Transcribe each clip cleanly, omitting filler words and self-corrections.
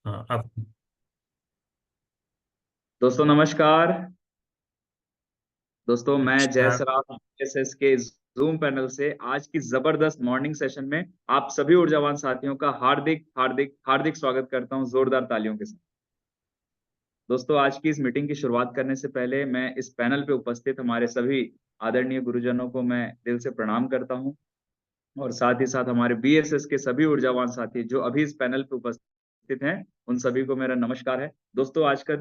हाँ आप। दोस्तों नमस्कार। दोस्तों मैं जय नमस्कार। सराफ एसएस के जूम पैनल से आज की जबरदस्त मॉर्निंग सेशन में आप सभी ऊर्जावान साथियों का हार्दिक हार्दिक हार्दिक स्वागत करता हूं जोरदार तालियों के साथ। दोस्तों आज की इस मीटिंग की शुरुआत करने से पहले मैं इस पैनल पे उपस्थित हमारे सभी आदरणीय गुरुजनों को मैं दिल से प्रणाम करता हूं और साथ ही साथ हमारे बीएसएस के सभी ऊर्जावान साथी जो अभी इस पैनल पे उपस्थित हैं उन सभी को मेरा नमस्कार है। दोस्तों आज का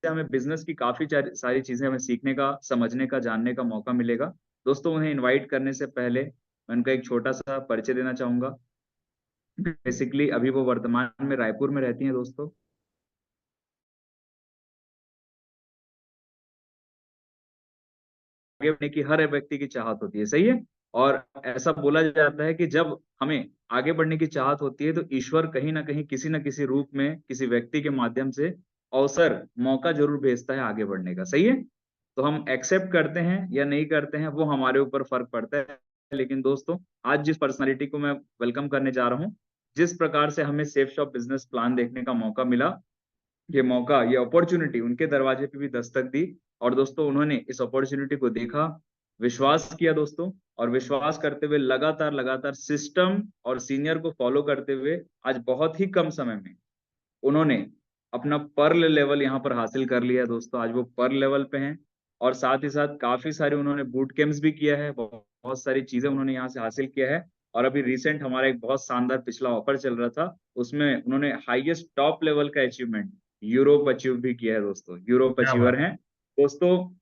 हमें बिजनेस की काफी सारी चीजें हमें सीखने का, समझने का, जानने का मौका मिलेगा। दोस्तों उन्हें इनवाइट करने से पहले मैं उनका एक छोटा सा परिचय देना चाहूंगा। बेसिकली अभी वो वर्तमान में रायपुर में रहती हैं दोस्तों। आगे बढ़ने की हर व्यक्ति की चाहत होती है, सही है। और ऐसा बोला जाता है कि जब हमें आगे बढ़ने की चाहत होती है तो ईश्वर कहीं ना कहीं किसी न किसी रूप में किसी व्यक्ति के माध्यम से अवसर मौका जरूर भेजता है आगे बढ़ने का, सही है। तो हम एक्सेप्ट करते हैं या नहीं करते हैं वो हमारे ऊपर फर्क पड़ता है। लेकिन दोस्तों आज जिस पर्सनालिटी को मैं वेलकम करने जा रहा हूँ, जिस प्रकार से हमें सेफ शॉप बिजनेस प्लान देखने का मौका मिला, ये मौका, ये अपॉर्चुनिटी उनके दरवाजे पे भी दस्तक दी। और दोस्तों उन्होंने इस अपॉर्चुनिटी को देखा, विश्वास किया दोस्तों, और विश्वास करते हुए लगातार लगातार सिस्टम और सीनियर को फॉलो करते हुए आज बहुत ही कम समय में उन्होंने अपना पर्ल लेवल यहाँ पर हासिल कर लिया है दोस्तों। आज वो पर्ल लेवल पे हैं और साथ ही साथ काफी सारे उन्होंने बूट कैंप्स भी किया है, बहुत बहुत सारी चीजें उन्होंने यहाँ से हासिल किया है। और अभी रिसेंट हमारा एक बहुत शानदार पिछला ऑफर चल रहा था, उसमें उन्होंने हाईएस्ट टॉप लेवल का अचीवमेंट यूरोप अचीव भी किया है दोस्तों, यूरोप क्या अचीवर बात। हैं दोस्तों।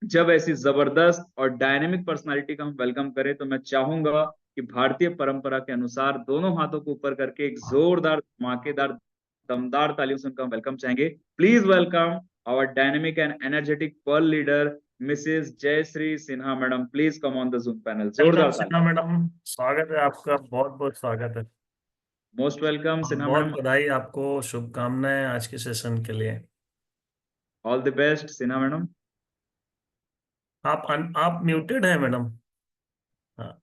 जब ऐसी जबरदस्त और डायनेमिक पर्सनालिटी का हम वेलकम करें तो मैं चाहूंगा कि भारतीय परंपरा के अनुसार दोनों हाथों को ऊपर करके एक जोरदार धमाकेदार दमदार तालियों से उनका वेलकम चाहेंगे। Please welcome our dynamic and energetic pearl leader Mrs Jayshree Sinha madam. Please come on the Zoom panel, welcome जोरदार ताली। सिन्हा मैडम, स्वागत है आपका, बहुत बहुत स्वागत है। मोस्ट वेलकम और सिन्हा बहुत मैडम। बधाई आपको, शुभकामनाएं आज के सेशन के लिए। All the best Sinha madam. आप म्यूटेड हैं मैडम। हाँ।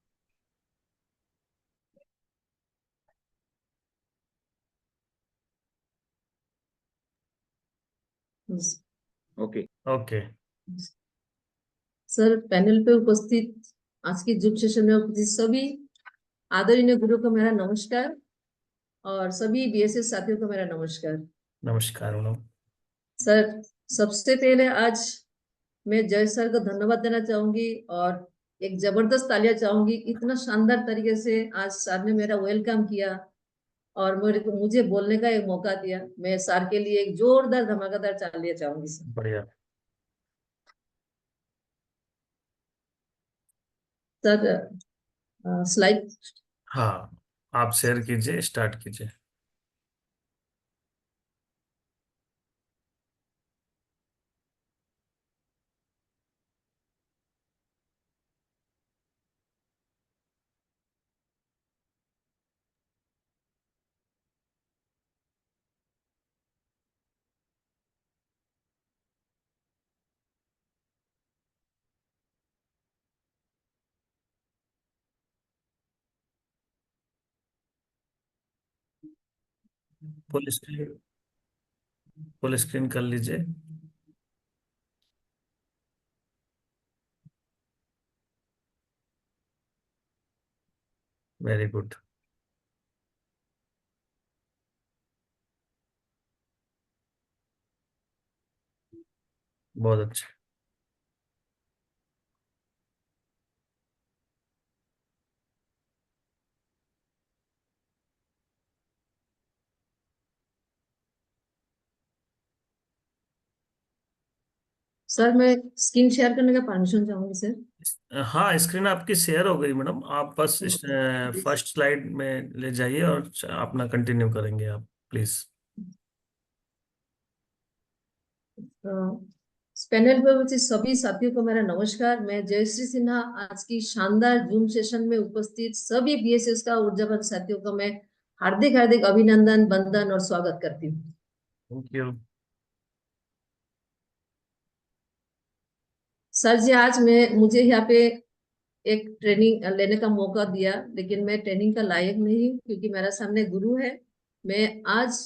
ओके। ओके। सर, पैनल पे उपस्थित आज की जुब सेशन में उपस्थित सभी आदरणीय गुरु को मेरा नमस्कार और सभी बीएसएस साथियों को मेरा नमस्कार। नमस्कार मैडम। सर, सबसे पहले आज मैं जय सर को धन्यवाद देना चाहूंगी और एक जबरदस्त तालियां चाहूंगी। इतना शानदार तरीके से आज सर ने मेरा वेलकम किया और मेरे को मुझे बोलने का एक मौका दिया। मैं सर के लिए एक जोरदार धमाकेदार तालियां चाहूंगी सर। बढ़िया। Sir, slide. हाँ, आप शेयर कीजिए, स्टार्ट कीजिए। फुल स्क्रीन कर लीजिए। Very good. बहुत अच्छा। सर, मैं स्क्रीन शेयर करने का परमिशन चाहूंगी सर। हाँ, स्क्रीन आपकी शेयर हो गई मैडम, आप बस फर्स्ट स्लाइड में ले जाइए और अपना कंटिन्यू करेंगे आप, प्लीज। पैनल पर उपस्थित सभी साथियों को मेरा नमस्कार। मैं जयश्री सिन्हा आज की शानदार जूम सेशन में उपस्थित सभी बीएसएस का ऊर्जावान साथियों को मैं हार्दिक हार्दिक अभिनंदन, वंदन और स्वागत करती हूँ। Thank you. सर जी, आज मैं मुझे यहाँ पे एक ट्रेनिंग लेने का मौका दिया, लेकिन मैं ट्रेनिंग का लायक नहीं हूँ क्योंकि मेरा सामने गुरु है। मैं आज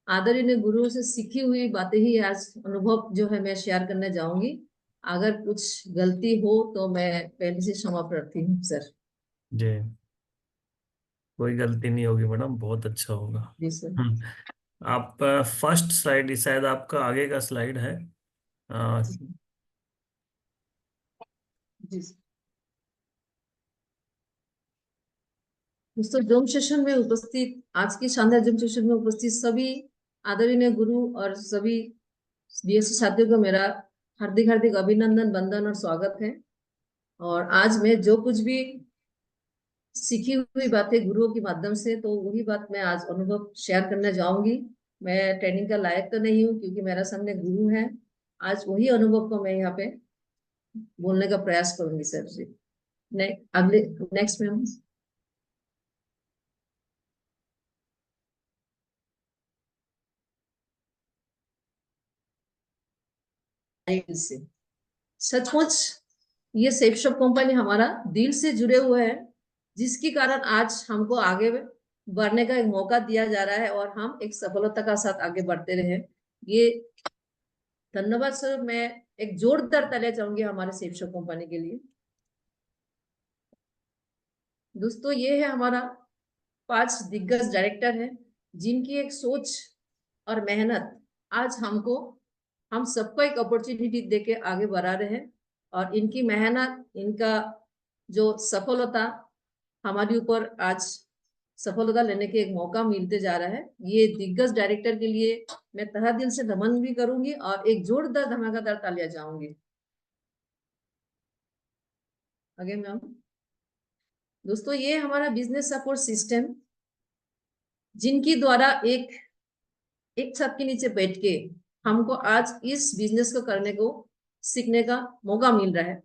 आदरणीय गुरुओं से सीखी हुई बातें ही आज अनुभव जो है मैं शेयर करने जाऊंगी। अगर कुछ गलती हो तो मैं पहले से क्षमा प्रार्थी हूँ सर। जी, कोई गलती नहीं होगी मैडम, बहुत अच्छा होगा। जी सर। आप फर्स्ट स्लाइड, शायद आपका आगे का स्लाइड है। जी सर। दोस्तों, जूम सेशन में उपस्थित, आज की शानदार जूम सेशन में उपस्थित सभी आदरणीय गुरु और सभी बीएससी साथियों को मेरा हार्दिक हार्दिक अभिनंदन, वंदन और स्वागत है। और आज मैं जो कुछ भी सीखी हुई बातें गुरुओं के माध्यम से, तो वही बात मैं आज अनुभव शेयर करने जाऊंगी। मैं ट्रेनिंग का लायक तो नहीं हूँ क्योंकि मेरा सामने गुरु है। आज वही अनुभव को मैं यहाँ पे बोलने का प्रयास करूंगी सर जी। अगले नेक्स्ट में से सचमुच ये सेफ शॉप कंपनी हमारा दिल से जुड़े हुए है, जिसके कारण आज हमको आगे बढ़ने का एक मौका दिया जा रहा है और हम एक सफलता का साथ आगे बढ़ते रहे। ये धन्यवाद सर। मैं एक जोरदार तालियां चाहूंगी हमारे सेफ शॉप कंपनी के लिए। दोस्तों, ये है हमारा 5 दिग्गज डायरेक्टर है, जिनकी एक सोच और मेहनत आज हम सबको एक अपॉर्चुनिटी देके आगे बढ़ा रहे हैं। और इनकी मेहनत, इनका जो सफलता हमारे ऊपर आज सफलता लेने के एक मौका मिलते जा रहा है। ये दिग्गज डायरेक्टर के लिए मैं तहे दिल से नमन भी करूंगी और एक जोरदार धमाकेदार तालियां चाहूंगी। आगे मैम। दोस्तों, ये हमारा बिजनेस सपोर्ट सिस्टम, जिनकी द्वारा एक छत के नीचे बैठ के हमको आज इस बिजनेस को करने को सीखने का मौका मिल रहा है,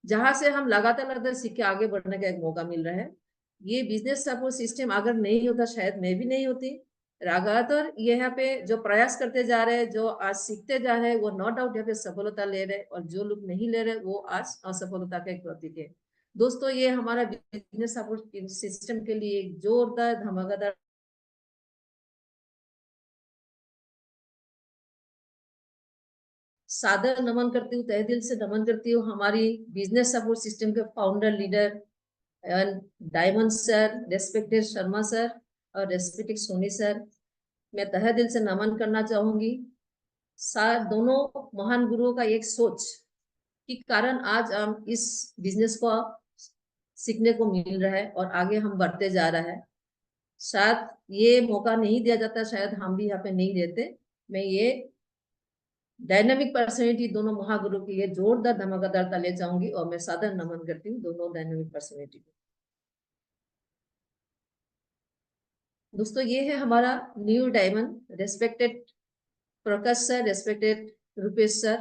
जहां से हम लगातार लगातार सीख के आगे बढ़ने का एक मौका मिल रहा है। ये बिजनेस सपोर्ट सिस्टम अगर नहीं होता, शायद मैं भी नहीं होती। लगातार यहाँ पे जो प्रयास करते जा रहे हैं, जो आज सीखते जा रहे हैं, वो नो डाउट यहाँ पे सफलता ले रहे हैं, और जो लोग नहीं ले रहे वो आज असफलता का एक प्रतीक है। दोस्तों, ये हमारा बिजनेस सपोर्ट सिस्टम के लिए एक जोरदार धमाकेदार सादर नमन करती हूँ, तहे दिल से नमन करती हूँ हमारी बिजनेस सपोर्ट सिस्टम के founder leader diamond sir, respected Sharma sir और रेस्पेक्टेड सोनी सर। मैं तहे दिल से नमन करना चाहूंगी। दोनों महान गुरुओं का एक सोच के कारण आज हम इस बिजनेस को सीखने को मिल रहा है और आगे हम बढ़ते जा रहा है। शायद ये मौका नहीं दिया जाता, शायद हम भी यहाँ पे नहीं रहते। मैं ये डायनामिक पर्सनैलिटी दोनों महागुरु के लिए जोरदार धमाकेदार तालियां चाहूंगी और मैं सादर नमन करती हूँ दोनों डायनामिक पर्सनैलिटी को। दोस्तों, ये है हमारा न्यू डायमंड, रेस्पेक्टेड प्रकाश सर, रेस्पेक्टेड रुपेश सर,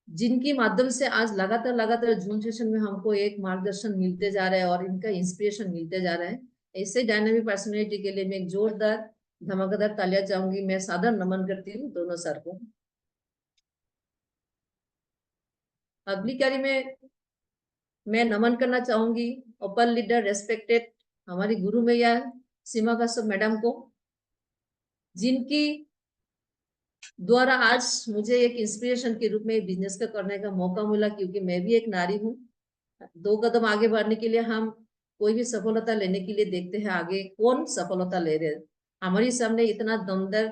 जिनकी माध्यम से आज लगातार लगातार जूम सेशन में हमको एक मार्गदर्शन मिलते जा रहा है और इनका इंस्पिरेशन मिलते जा रहा है। ऐसे डायनामिक पर्सनैलिटी के लिए मैं एक जोरदार धमाकेदार तालियां चाहूंगी। मैं सादर नमन करती हूँ दोनों सर को। अगली कड़ी में मैं नमन करना चाहूंगी अपर लीडर, रेस्पेक्टेड हमारी गुरु मैया सीमा कश्यप मैडम को, जिनकी द्वारा आज मुझे एक इंस्पिरेशन के रूप में बिजनेस का करने का मौका मिला, क्योंकि मैं भी एक नारी हूँ। 2 कदम आगे बढ़ने के लिए हम कोई भी सफलता लेने के लिए देखते हैं आगे कौन सफलता ले रहे हैं। हमारे सामने इतना दमदार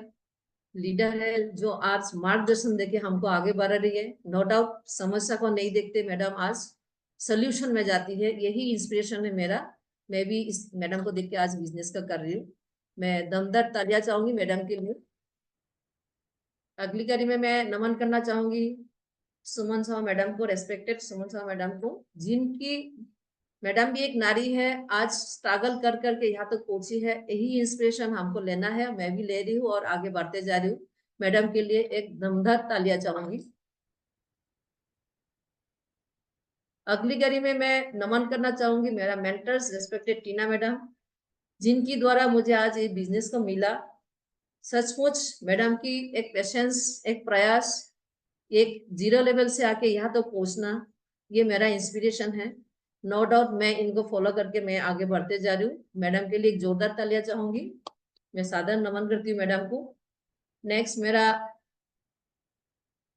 लीडर है जो आज मार्गदर्शन देके हमको आगे बढ़ा रही है। नो डाउट समस्या को नहीं देखते मैडम, आज सोल्यूशन में जाती है। यही इंस्पिरेशन है मेरा। मैं भी इस मैडम को देख के आज बिजनेस का कर रही हूँ। मैं दमदार तालियां चाहूंगी मैडम के लिए। अगली कड़ी में मैं नमन करना चाहूंगी सुमन साहू मैडम को, रेस्पेक्टेड सुमन साहू मैडम को, जिनकी मैडम भी एक नारी है, आज स्ट्रगल कर करके यहाँ तक पहुंची है। यही इंस्पिरेशन हमको लेना है, मैं भी ले रही हूँ और आगे बढ़ते जा रही हूँ। मैडम के लिए एक दमदार तालियां चाहूंगी। अगली कड़ी में मैं नमन करना चाहूंगी मेरा मेंटर्स, रेस्पेक्टेड टीना मैडम, जिनकी द्वारा मुझे आज ये बिजनेस को मिला। सचमुच मैडम की एक पेशेंस, एक प्रयास, एक 0 लेवल से आके यहाँ तक पहुंचना, ये मेरा इंस्पिरेशन है। नो डाउट मैं इनको फॉलो करके मैं आगे बढ़ते जा रही हूँ। मैडम के लिए एक जोरदार तालियां चाहूंगी। मैं सादर नमन करती हूँ मैडम को। नेक्स्ट मेरा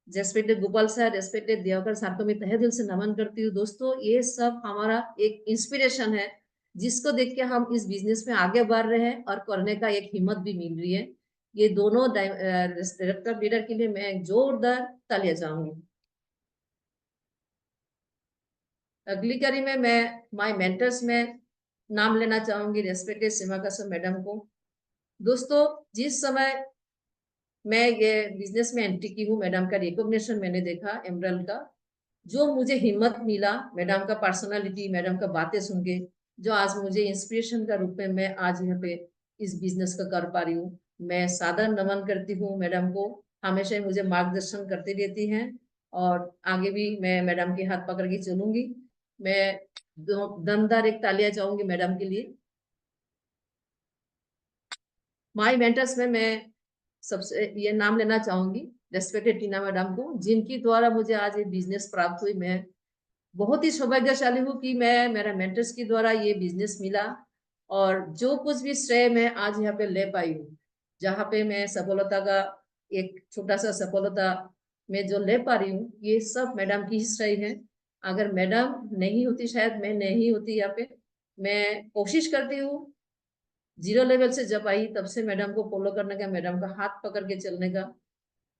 respected Gopal sir, respected Diwakar sir को मैं तहे दिल से नमन करती हूँ। दोस्तों ये सब हमारा एक इंस्पिरेशन है, जिसको देख के हम इस बिजनेस में आगे बढ़ रहे हैं और करने का एक हिम्मत भी मिल रही है। ये दोनों डायरेक्टर लीडर के लिए मैं एक जोरदार तालियां चाहूंगी। अगली कड़ी में मैं माय मेंटर्स में नाम लेना चाहूंगी रेस्पेक्टेड सीमा कसम मैडम को। दोस्तों जिस समय मैं ये बिजनेस में एंट्री की हूँ, मैडम का रिकॉग्निशन मैंने देखा एमरल्ड का, जो मुझे हिम्मत मिला मैडम का पर्सनालिटी, मैडम का बातें सुन के, जो आज मुझे इंस्पिरेशन का रूप में मैं आज यहाँ पे इस बिजनेस का कर पा रही हूँ। मैं सादर नमन करती हूँ मैडम को। हमेशा ही मुझे मार्गदर्शन करती रहती हैं और आगे भी मैं मैडम के हाथ पकड़ के चलूंगी। मैं दमदार एक तालियां चाहूंगी मैडम के लिए। माई मेंटर्स में मैं सबसे ये नाम लेना चाहूंगी रेस्पेक्टेड टीना मैडम को, जिनकी द्वारा मुझे आज ये बिजनेस प्राप्त हुई। मैं बहुत ही सौभाग्यशाली हूँ कि मैं मेरा मेंटर्स के द्वारा ये बिजनेस मिला, और जो कुछ भी श्रेय मैं आज यहाँ पे ले पाई हूँ, जहाँ पे मैं सफलता का एक छोटा सा सफलता मैं जो ले पा रही हूँ, ये सब मैडम की ही श्रेय है। अगर मैडम नहीं होती शायद मैं नहीं होती यहाँ पे। मैं कोशिश करती हूँ जीरो लेवल से जब आई तब से मैडम को फॉलो करने का, मैडम का हाथ पकड़ के चलने का।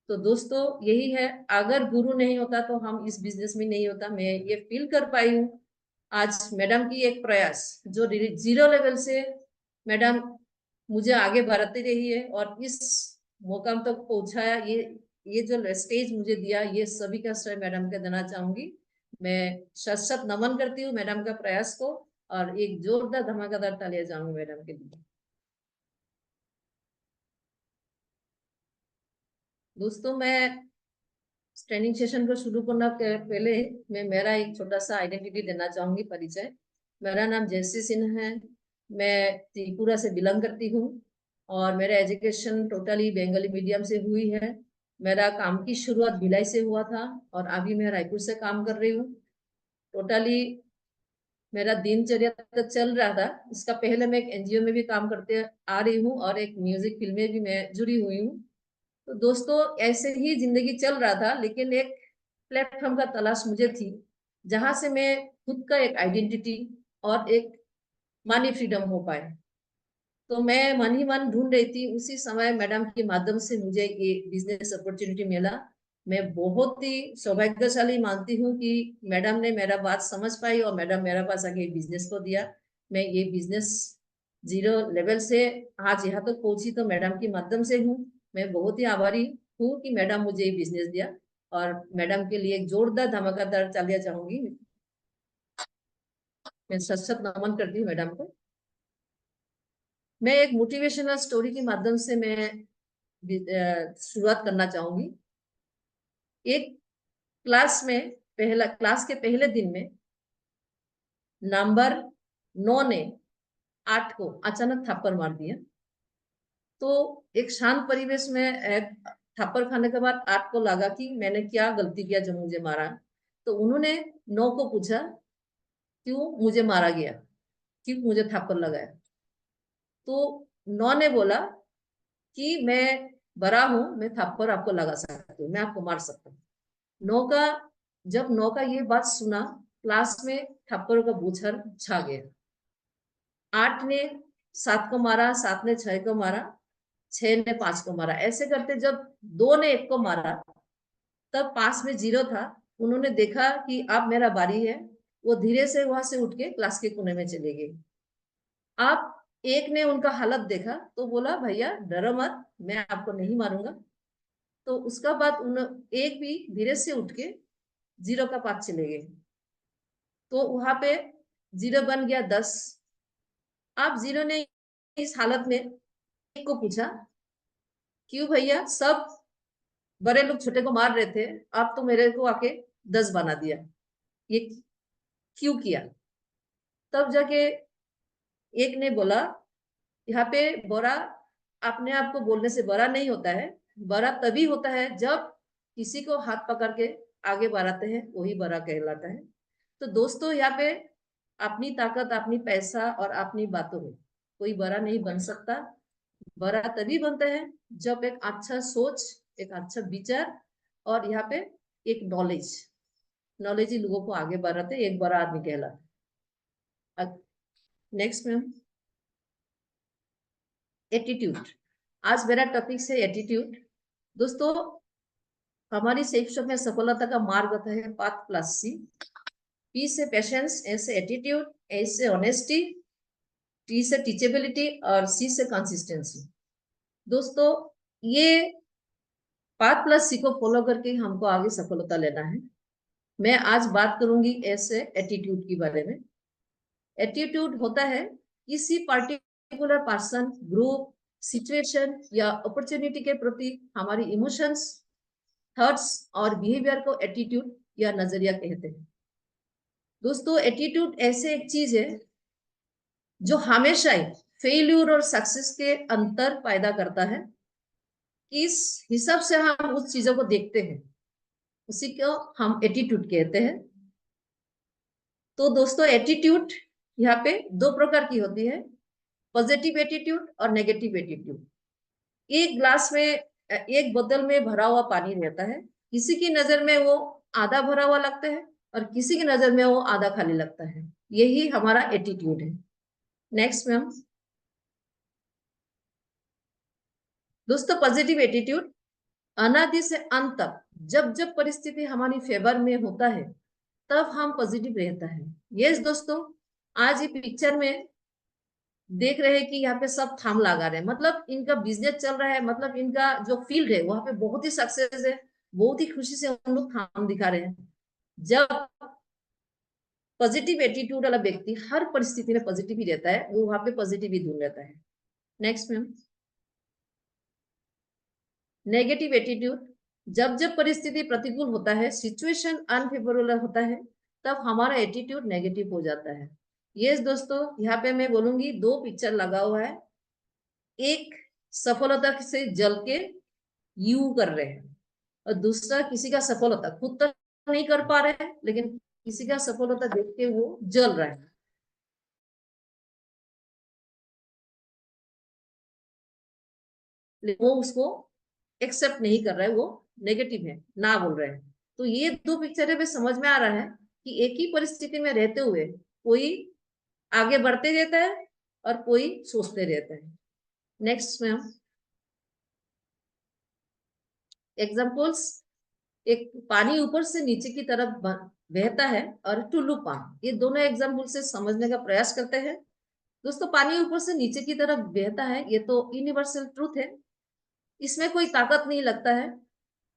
तो दोस्तों यही है, अगर गुरु नहीं होता तो हम इस बिजनेस में नहीं होता। मैं ये फील कर पाई हूँ आज मैडम की एक प्रयास, जो जीरो लेवल से मैडम मुझे आगे बढ़ाती रही है और इस मुकाम तक पहुंचाया। ये जो स्टेज मुझे दिया, ये सभी का श्रेय मैडम को देना चाहूंगी। मैं शत शत नमन करती हूँ मैडम का प्रयास को, और एक जोरदार धमाकेदार तालियां चाहूंगी मैडम के लिए। दोस्तों मैं ट्रेनिंग सेशन को शुरू करना के पहले मैं मेरा एक छोटा सा आइडेंटिटी देना चाहूंगी, परिचय। मेरा नाम जयश्री सिन्हा है। मैं त्रिपुरा से बिलोंग करती हूँ और मेरा एजुकेशन टोटली बंगाली मीडियम से हुई है। मेरा काम की शुरुआत भिलाई से हुआ था और अभी मैं रायपुर से काम कर रही हूँ। टोटली मेरा दिनचर्या तो चल रहा था, इसका पहले मैं एक एनजीओ में भी काम करते आ रही हूँ और एक म्यूजिक फिल्म में भी मैं जुड़ी हुई हूँ। तो दोस्तों ऐसे ही जिंदगी चल रहा था, लेकिन एक प्लेटफॉर्म का तलाश मुझे थी, जहां से मैं खुद का एक आइडेंटिटी और एक मनी फ्रीडम हो पाए। तो मैं मन ही मन ढूंढ रही थी, उसी समय मैडम के माध्यम से मुझे ये बिजनेस अपॉर्चुनिटी मिला। मैं बहुत ही सौभाग्यशाली मानती हूँ कि मैडम ने मेरा बात समझ पाई और मैडम मेरे पास आके बिजनेस को दिया। मैं ये बिजनेस जीरो लेवल से आज यहाँ तक पहुंची तो मैडम के माध्यम से हूँ। मैं बहुत ही आभारी हूँ कि मैडम मुझे ये बिजनेस दिया, और मैडम के लिए एक जोरदार धमाकेदार तालियां चाहूंगी। मैं सत सत नमन करती हूँ मैडम को। मैं एक मोटिवेशनल स्टोरी के माध्यम से मैं शुरुआत करना चाहूंगी। एक क्लास में क्लास के पहले दिन में नंबर 9 ने 8 को अचानक थप्पड़ मार दिया। तो एक शांत परिवेश में थप्पड़ खाने के बाद 8 को लगा कि मैंने क्या गलती किया जो मुझे मारा। तो उन्होंने 9 को पूछा क्यों मुझे मारा गया, क्यों मुझे थप्पड़ लगाया। तो 9 ने बोला कि मैं बड़ा हूं, मैं थप्पड़ आपको लगा सकती हूँ, मैं आपको मार सकता हूँ। जब 9 का ये बात सुना, क्लास में थप्पड़ों का बौछार छा गया। 8 ने 7 को मारा, 7 ने 6 को मारा, 6 ने 5 को मारा। ऐसे करते जब 2 ने 1 को मारा, तब पास में 0 था। उन्होंने देखा कि अब मेरा बारी है। वो धीरे से वहां से उठ के क्लास के कोने में चले गए। अब 1 ने उनका हालत देखा तो बोला भैया डरो मत, मैं आपको नहीं मारूंगा। तो उसका बाद एक भी धीरे से उठ के 0 का पास चले गए। तो वहां पे 0 बन गया 10। अब 0 ने इस हालत में 1 को पूछा क्यों भैया, सब बड़े लोग छोटे को मार रहे थे, आप तो मेरे को आके 10 बना दिया, ये क्यों किया। तब जाके 1 ने बोला यहाँ पे बड़ा अपने आप को बोलने से बड़ा नहीं होता है, बड़ा तभी होता है जब किसी को हाथ पकड़ के आगे बढ़ाते हैं, वही बड़ा कहलाता है। तो दोस्तों यहाँ पे अपनी ताकत, अपनी पैसा और अपनी बातों में कोई बड़ा नहीं बन सकता। बड़ा तभी बनता है जब एक अच्छा सोच, एक अच्छा विचार और यहाँ पे एक नॉलेज ही लोगों को आगे बढ़ाते, एक बड़ा आदमी कहलाता। Next ma'am, attitude. आज मेरा टॉपिक है एटीट्यूड। दोस्तों, हमारी शिक्षा में सफलता का मार्ग होता है 5+C। P से पेशेंस, S से एटीट्यूड, A से ऑनेस्टी, T से टीचेबिलिटी और C से कंसिस्टेंसी। दोस्तों, ये 5+C को फॉलो करके हमको आगे सफलता लेना है। मैं आज बात करूंगी S से एटीट्यूड के बारे में। एटीट्यूड होता है किसी पार्टिकुलर पर्सन, ग्रुप, सिचुएशन या अपॉर्चुनिटी के प्रति हमारी इमोशंस, थॉट्स और बिहेवियर को एटीट्यूड या नजरिया कहते हैं। दोस्तों, एटीट्यूड ऐसे एक चीज है जो हमेशा ही फेल्यूर और सक्सेस के अंतर पैदा करता है। किस हिसाब से हम उस चीजों को देखते हैं उसी को हम एटीट्यूड कहते हैं। तो दोस्तों, एटीट्यूड यहाँ पे 2 प्रकार की होती है, पॉजिटिव एटीट्यूड और नेगेटिव एटीट्यूड। एक ग्लास में, एक बोतल में भरा हुआ पानी रहता है, किसी की नजर में वो आधा भरा हुआ लगता है और किसी की नजर में वो आधा खाली लगता है। यही हमारा एटीट्यूड है। नेक्स्ट मैम, दोस्तों, पॉजिटिव एटीट्यूड अनादि से अंत तक जब जब परिस्थिति हमारी फेवर में होता है तब हम पॉजिटिव रहता है। यस दोस्तों, आज ये पिक्चर में देख रहे हैं कि यहाँ पे सब थाम लगा रहे हैं, मतलब इनका बिजनेस चल रहा है, मतलब इनका जो फील्ड है वहां पे बहुत ही सक्सेस है, बहुत ही खुशी से हम लोग थाम दिखा रहे हैं। जब पॉजिटिव एटीट्यूड वाला व्यक्ति हर परिस्थिति में पॉजिटिव ही रहता है, वो वहां पे पॉजिटिव ही दूर रहता है। Next ma'am, negative attitude. जब जब परिस्थिति प्रतिकूल होता है, सिचुएशन अनफेवरेबल होता है, तब हमारा एटीट्यूड नेगेटिव हो जाता है। यस दोस्तों, यहाँ पे मैं बोलूंगी 2 पिक्चर लगा हुआ है। एक सफलता से जल के यू कर रहे हैं और दूसरा किसी का सफलता खुद तो नहीं कर पा रहे हैं लेकिन किसी का सफलता देख के वो जल रहा है। वो उसको एक्सेप्ट नहीं कर रहा है, वो नेगेटिव है, ना बोल रहे हैं। तो ये 2 पिक्चरें में समझ में आ रहा है कि एक ही परिस्थिति में रहते हुए कोई आगे बढ़ते रहता है और कोई सोचते रहता है। Next ma'am, examples. एक पानी ऊपर से नीचे की तरफ बहता है और टुल्लू पाम, ये दोनों एग्जाम्पल से समझने का प्रयास करते हैं। दोस्तों, पानी ऊपर से नीचे की तरफ बहता है, ये तो यूनिवर्सल ट्रूथ है, इसमें कोई ताकत नहीं लगता है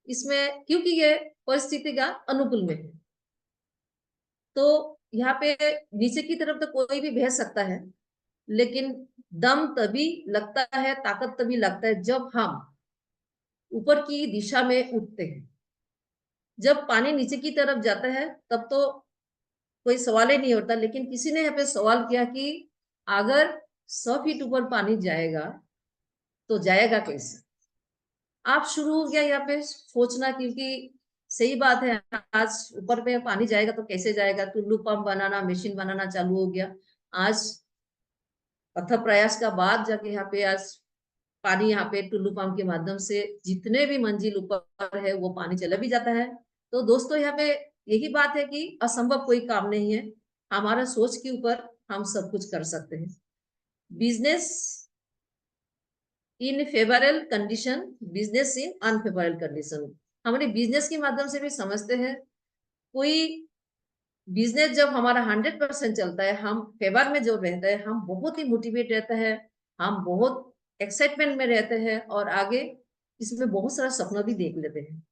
इसमें, क्योंकि ये परिस्थिति का अनुकूल में है। तो यहाँ पे नीचे की तरफ तो कोई भी बह सकता है, लेकिन दम तभी लगता है, ताकत तभी लगता है जब हम ऊपर की दिशा में उठते हैं। जब पानी नीचे की तरफ जाता है तब तो कोई सवाल ही नहीं होता, लेकिन किसी ने यहाँ पे सवाल किया कि अगर 100 फीट ऊपर पानी जाएगा तो जाएगा कैसे। आप शुरू हो गया यहाँ पे सोचना, क्योंकि सही बात है, आज ऊपर पे पानी जाएगा तो कैसे जाएगा, टुल्लू पंप बनाना, मशीन बनाना चालू हो गया। आज अथक प्रयास का बाद जाके यहाँ पे आज पानी, यहाँ पे टुल्लू पंप के माध्यम से जितने भी मंजिल ऊपर है वो पानी चला भी जाता है। तो दोस्तों, यहाँ पे यही बात है कि असंभव कोई काम नहीं है, हमारा सोच के ऊपर हम सब कुछ कर सकते हैं। Business in favourable condition, business in unfavourable condition. हमारे बिजनेस के माध्यम से भी समझते हैं, कोई बिजनेस जब हमारा 100% चलता है, हम फेवर में जो रहता है, हम बहुत ही मोटिवेट रहता है, हम बहुत एक्साइटमेंट में रहते हैं और आगे इसमें बहुत सारा सपना भी देख लेते हैं।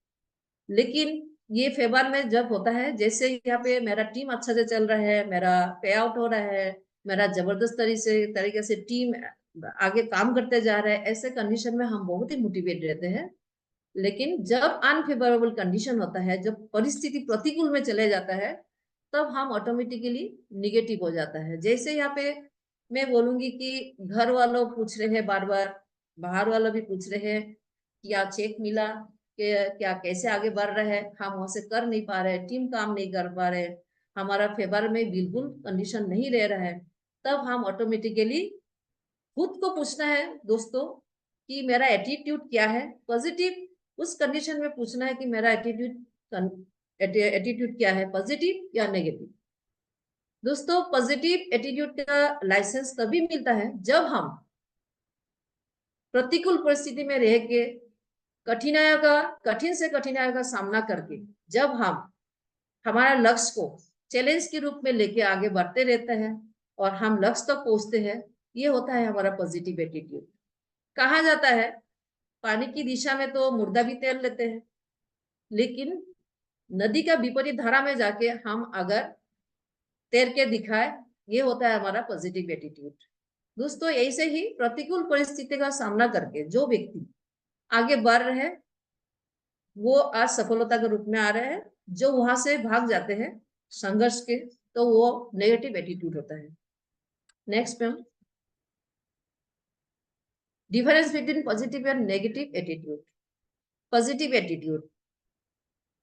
लेकिन ये फेवर में जब होता है, जैसे यहाँ पे मेरा टीम अच्छा से चल रहा है, मेरा पे आउट हो रहा है, मेरा जबरदस्त तरीके से टीम आगे काम करते जा रहा है, ऐसे कंडीशन में हम बहुत ही मोटिवेट रहते हैं। लेकिन जब अनफेवरेबल कंडीशन होता है, जब परिस्थिति प्रतिकूल में चले जाता है, तब हम ऑटोमेटिकली निगेटिव हो जाता है। जैसे यहाँ पे मैं बोलूंगी कि घर वालों पूछ रहे हैं बार बार, बाहर वालों भी पूछ रहे हैं क्या चेक मिला, क्या कैसे आगे बढ़ रहा है, हम वहां से कर नहीं पा रहे, टीम काम नहीं कर पा रहे, हमारा फेवर में बिल्कुल कंडीशन नहीं रह रहा है, तब हम ऑटोमेटिकली खुद को पूछना है दोस्तों कि मेरा एटीट्यूड क्या है। पॉजिटिव उस कंडीशन में पूछना है कि मेरा एटीट्यूड क्या है, पॉजिटिव या नेगेटिव। दोस्तों पॉजिटिव एटीट्यूड का लाइसेंस तभी मिलता है जब हम प्रतिकूल परिस्थिति में रह के कठिन से कठिनाइयों का सामना करके जब हम हमारा लक्ष्य को चैलेंज के रूप में लेके आगे बढ़ते रहते हैं और हम लक्ष्य तक पहुंचते हैं, ये होता है हमारा पॉजिटिव एटीट्यूड। कहा जाता है पानी की दिशा में तो मुर्दा भी तैर लेते हैं, लेकिन नदी का विपरीत धारा में जाके हम अगर तैर के दिखाए, ये होता है हमारा पॉजिटिव एटीट्यूड। दोस्तों ऐसे ही प्रतिकूल परिस्थिति का सामना करके जो व्यक्ति आगे बढ़ रहे हैं वो आज सफलता के रूप में आ रहे हैं। जो वहां से भाग जाते हैं संघर्ष के, तो वो नेगेटिव एटीट्यूड होता है। नेक्स्ट पे हम difference between positive and negative attitude. Positive attitude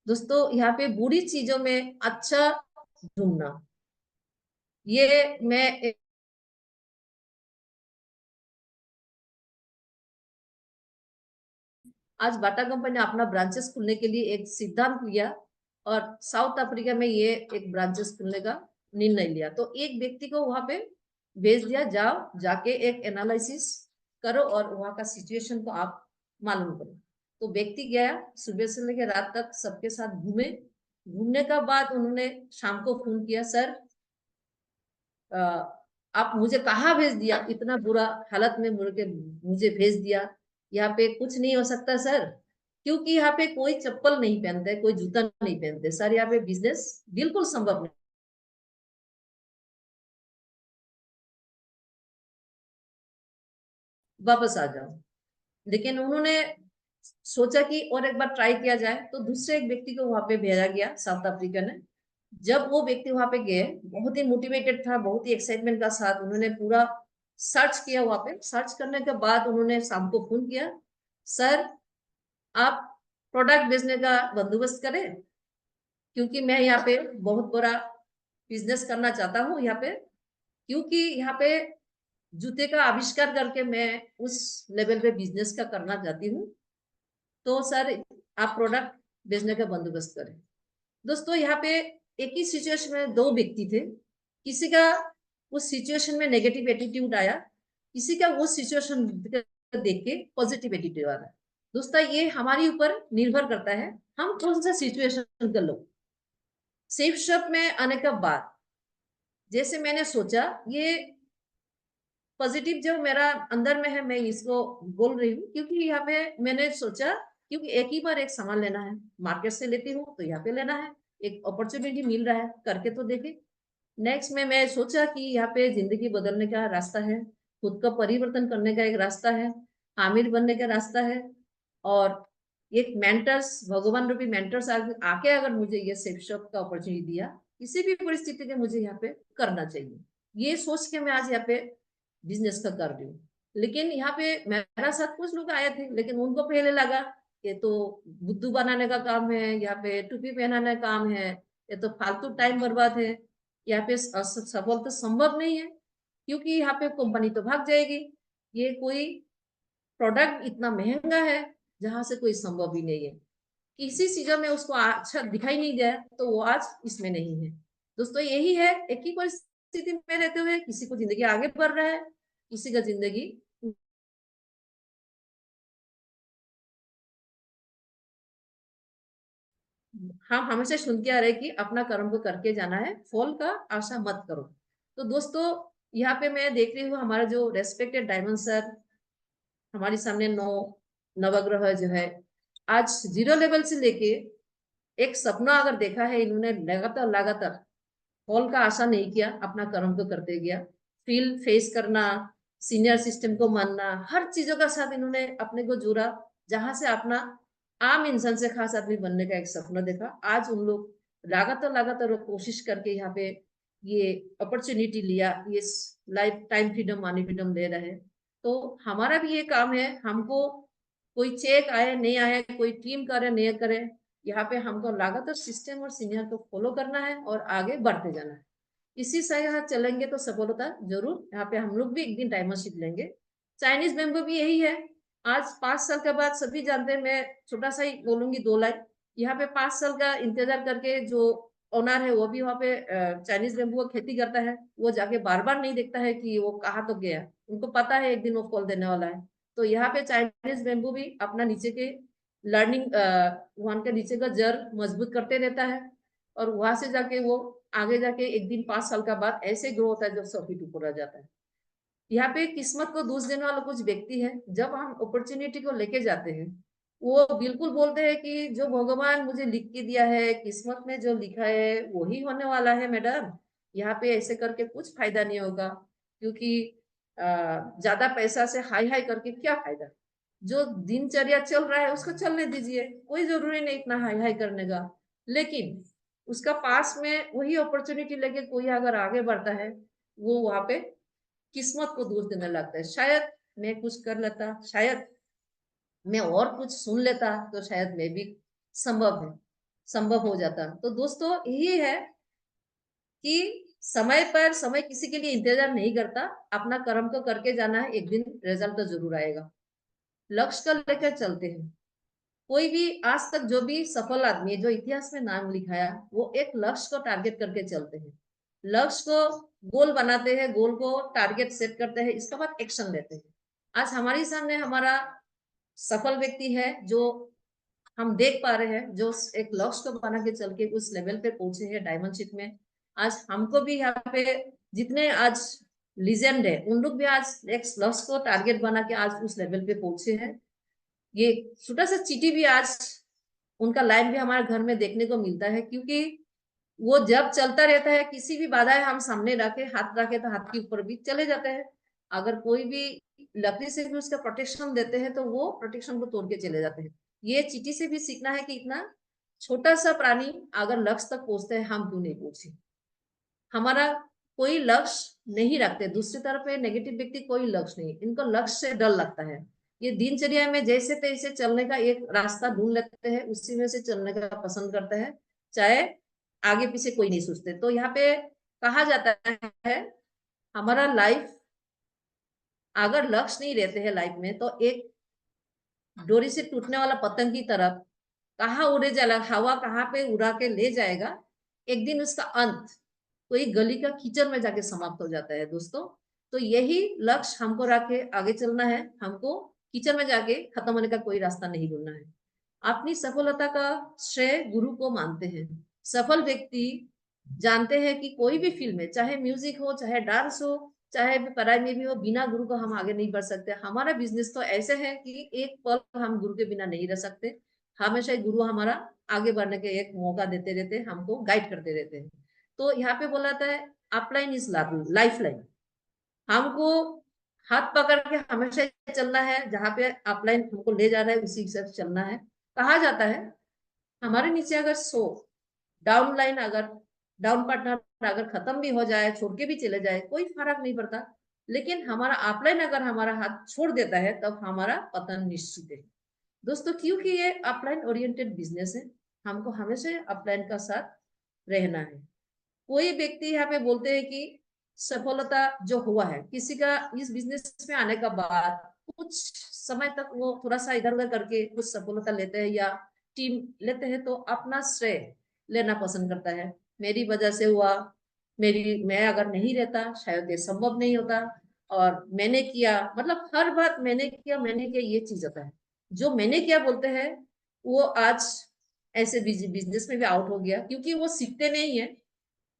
दोस्तों यहाँ पे बुरी चीजों में अच्छा ढूंढना, ये मैं आज बाटा कंपनी ने अपना ब्रांचेस खुलने के लिए एक सिद्धांत लिया और साउथ अफ्रीका में ये एक ब्रांचेस खुलने का निर्णय लिया। तो एक व्यक्ति को वहां पे भेज दिया, जाओ जाके एक एनालिसिस करो और वहां का सिचुएशन को आप मालूम करो। तो व्यक्ति गया, सुबह से लेकर रात तक सबके साथ घूमे। घूमने का बाद उन्होंने शाम को फोन किया, सर आप मुझे कहाँ भेज दिया, इतना बुरा हालत में मुझे भेज दिया, यहाँ पे कुछ नहीं हो सकता सर, क्योंकि यहाँ पे कोई चप्पल नहीं पहनते, कोई जूता नहीं पहनते सर, यहाँ पे बिजनेस बिल्कुल संभव नहीं। वापस आ जाओ। लेकिन उन्होंने सोचा कि और एक बार ट्राई किया जाए, तो दूसरे एक व्यक्ति को वहां पे भेजा गया साउथ अफ्रीका ने। जब वो व्यक्ति वहां पे गए, बहुत ही मोटिवेटेड था, बहुत ही एक्साइटमेंट का साथ उन्होंने पूरा सर्च किया। वहां पे सर्च करने के बाद उन्होंने शाम को फोन किया, सर आप प्रोडक्ट बेचने का बंदोबस्त करें, क्योंकि मैं यहाँ पे बहुत बड़ा बिजनेस करना चाहता हूँ यहाँ पे, क्योंकि यहाँ पे जूते का आविष्कार करके मैं उस लेवल पे बिजनेस का करना चाहती हूँ। तो सर आप प्रोडक्ट बेचने का बंदोबस्त करें। दोस्तों यहाँ पे एक ही सिचुएशन में दो व्यक्ति थे, किसी का उस सिचुएशन में नेगेटिव एटीट्यूड आया, किसी का वो सिचुएशन देख के पॉजिटिव एटीट्यूड आ रहा है। दोस्तों ये हमारे ऊपर निर्भर करता है हम कौन सा सिचुएशन का लोग। सेफ शॉप में आने के बाद जैसे मैंने सोचा, ये पॉजिटिव जो मेरा अंदर में है मैं इसको बोल रही हूँ, क्योंकि यहाँ पे मैंने सोचा क्योंकि एक ही बार एक सामान लेना है, मार्केट से लेती हूँ तो यहाँ पे लेना है, एक अपॉर्चुनिटी मिल रहा है, करके तो देखे। नेक्स्ट में मैं सोचा कि यहाँ पे जिंदगी बदलने का रास्ता है, खुद का परिवर्तन करने का एक रास्ता है, आमिर बनने का रास्ता है, और एक मेंटर्स, भगवान रूपी मेंटर्स आके अगर मुझे ये सेफ शॉप का अपॉर्चुनिटी दिया, किसी भी परिस्थिति के मुझे यहाँ पे करना चाहिए, ये सोच के मैं आज यहाँ पे बिजनेस का कर रही हूँ। लेकिन यहाँ पे मेरा साथ कुछ लोग आए थे, लेकिन उनको पहले लगा ये तो बुद्धू बनाने का काम है, यहाँ पे टोपी पहनाने का काम है, ये तो फालतू टाइम बर्बाद है, यहाँ पे सफल तो संभव नहीं है, क्योंकि यहाँ पे कंपनी तो भाग जाएगी, ये कोई प्रोडक्ट इतना महंगा है जहां से कोई संभव ही नहीं है, किसी चीजों में उसको अच्छा दिखाई नहीं दिया, तो वो आज इसमें नहीं है। दोस्तों यही है, एक ही परिस्थिति में रहते हुए किसी को जिंदगी आगे बढ़ रहा है, किसी का जिंदगी हम हमेशा सुन के आ रहे कि अपना कर्म को करके जाना है, फल का आशा मत करो। तो दोस्तों यहाँ पे मैं देख रही हूँ हमारा जो रेस्पेक्टेड डायमंड सर हमारे सामने नवग्रह जो है आज 0 लेवल से लेके एक सपना अगर देखा है इन्होंने, लगातार लगातार फल का आशा नहीं किया, अपना कर्म को करते गया, फील फेस करना, सीनियर सिस्टम को मानना, हर चीजों का साथ इन्होंने अपने को जोड़ा, जहां से अपना आम इंसान से खास आदमी बनने का एक सपना देखा। आज उन लोग लगातार लगातार कोशिश करके यहाँ पे ये अपॉर्चुनिटी लिया, ये life time freedom money freedom ले रहे हैं। तो हमारा भी ये काम है, हमको कोई चेक आए नहीं आए, कोई टीम करे नहीं करे, यहाँ पे हमको लगातार सिस्टम और सीनियर को फॉलो करना है और आगे बढ़ते जाना है। इसी से यहाँ चलेंगे तो सफलता जरूर, यहाँ पे हम लोग भी एक दिन टाइमरशिप लेंगे। चाइनीज बैम्बू भी यही है। आज 5 साल के बाद सभी जानते हैं, मैं छोटा सा ही बोलूंगी 2 लाइन। यहाँ पे 5 साल का इंतजार करके जो ओनर है वो भी वहाँ पे चाइनीज बैम्बू का खेती करता है, वो जाके बार बार नहीं देखता है कि वो कहाँ तो गया, उनको पता है एक दिन वो फल देने वाला है। तो यहाँ पे चाइनीज बैम्बू भी अपना नीचे के लर्निंग वहां के नीचे का जड़ मजबूत करते रहता है, और वहां से जाके वो आगे जाके एक दिन 5 साल का बाद ऐसे ग्रो होता है जो 100 फीट ऊपर आ जाता है। यहाँ पे किस्मत को दोष देने वाला कुछ व्यक्ति है, जब हम अपॉर्चुनिटी को लेके जाते हैं वो बिल्कुल बोलते हैं कि जो भगवान मुझे लिख के दिया है, किस्मत में जो लिखा है वही होने वाला है मैडम, यहाँ पे ऐसे करके कुछ फायदा नहीं होगा, क्योंकि ज्यादा पैसा से हाई हाई करके क्या फायदा। जो दिनचर्या चल रहा है उसको चलने दीजिए, कोई जरूरी नहीं इतना हाई हाई करने का। लेकिन उसका पास में वही अपॉर्चुनिटी लेके कोई अगर आगे बढ़ता है, वो वहां पे किस्मत को दोष देने लगता है, शायद मैं कुछ कर लेता, शायद मैं और कुछ सुन लेता तो शायद मैं भी संभव हो जाता। तो दोस्तों यही है कि समय पर समय किसी के लिए इंतजार नहीं करता, अपना कर्म को करके जाना है, एक दिन रिजल्ट तो जरूर आएगा। लक्ष्य को लेकर चलते हैं। कोई भी आज तक जो भी सफल आदमी है जो इतिहास में नाम लिखाया, वो एक लक्ष्य को टारगेट करके चलते हैं, लक्ष्य को गोल बनाते हैं, गोल को टारगेट सेट करते हैं, इसके बाद एक्शन लेते हैं। आज हमारे सामने हमारा सफल व्यक्ति है जो हम देख पा रहे हैं, जो एक लक्ष्य को बना के चल के उस लेवल पे पहुंचे हैं डायमंडशिप में। आज हमको भी यहाँ पे जितने आज लीजेंड है उन लोग भी आज एक लक्ष्य को टारगेट बना के आज उस लेवल पे पहुंचे हैं। ये छोटा सा चीटी भी आज उनका लाइव भी हमारे घर में देखने को मिलता है, क्योंकि वो जब चलता रहता है किसी भी बाधा है हम सामने रखे, हाथ रखे तो हाथ के ऊपर भी चले जाते हैं। अगर कोई भी लकड़ी से भी उसका प्रोटेक्शन देते हैं तो वो प्रोटेक्शन को तोड़ के चले जाते हैं। ये चीटी से भी सीखना है कि इतना छोटा सा प्राणी अगर लक्ष्य तक पहुंचते हैं, हम क्यों नहीं पहुंचे। हमारा कोई लक्ष्य नहीं रखते, दूसरी तरफ है नेगेटिव व्यक्ति कोई लक्ष्य नहीं, इनको लक्ष्य से डर लगता है। ये दिनचर्या में जैसे तैसे चलने का एक रास्ता ढूंढ लेते हैं, उसी में से चलने का पसंद करते हैं, चाहे आगे पीछे कोई नहीं सोचते। तो यहाँ पे कहा जाता है हमारा लाइफ अगर लक्ष्य नहीं रहते हैं लाइफ में, तो एक डोरी से टूटने वाला पतंग की तरफ कहाँ उड़े जाएगा, हवा कहाँ पे उड़ा के ले जाएगा, एक दिन उसका अंत कोई गली का कीचड़ में जाके समाप्त हो जाता है दोस्तों। तो यही लक्ष्य हमको रख के आगे चलना है, हमको कीचड़ में जाके खत्म होने का कोई रास्ता नहीं ढूंढना है। अपनी सफलता का श्रेय गुरु को मानते हैं। सफल व्यक्ति जानते हैं कि कोई भी फील्ड में, चाहे म्यूजिक हो, चाहे डांस हो, चाहे पढ़ाई में भी हो, बिना गुरु को हम आगे नहीं बढ़ सकते। हमारा बिजनेस तो ऐसे है कि एक पल हम गुरु के बिना नहीं रह सकते। हमेशा गुरु हमारा आगे बढ़ने के एक मौका देते रहते हैं, हमको गाइड करते रहते हैं। तो यहाँ पे बोला था अपलाइन इज लाइफ लाइन, हमको हाथ पकड़ के हमेशा चलना है, जहाँ पे अपलाइन हमको ले जा रहा है उसी से चलना है। कहा जाता है हमारे नीचे अगर 100 डाउन लाइन, अगर डाउन पार्टनर अगर खत्म भी हो जाए, छोड़ के भी चले जाए, कोई फर्क नहीं पड़ता, लेकिन हमारा अपलाइन अगर हमारा हाथ छोड़ देता है तब हमारा पतन निश्चित है दोस्तों। क्योंकि ये अपलाइन ओरिएंटेड बिजनेस है, हमको हमेशा अपलाइन का साथ रहना है। कोई व्यक्ति यहाँ पे बोलते हैं कि सफलता जो हुआ है किसी का इस बिजनेस में आने का बाद कुछ समय तक वो थोड़ा सा इधर उधर करके कुछ सफलता लेते हैं या टीम लेते हैं, तो अपना श्रेय लेना पसंद करता है, मेरी वजह से हुआ, मैं अगर नहीं रहता शायद ये संभव नहीं होता, और मैंने किया, मतलब हर बात मैंने किया ये चीज होता है। जो मैंने किया बोलते हैं वो आज ऐसे बिजनेस में भी आउट हो गया, क्योंकि वो सीखते नहीं है,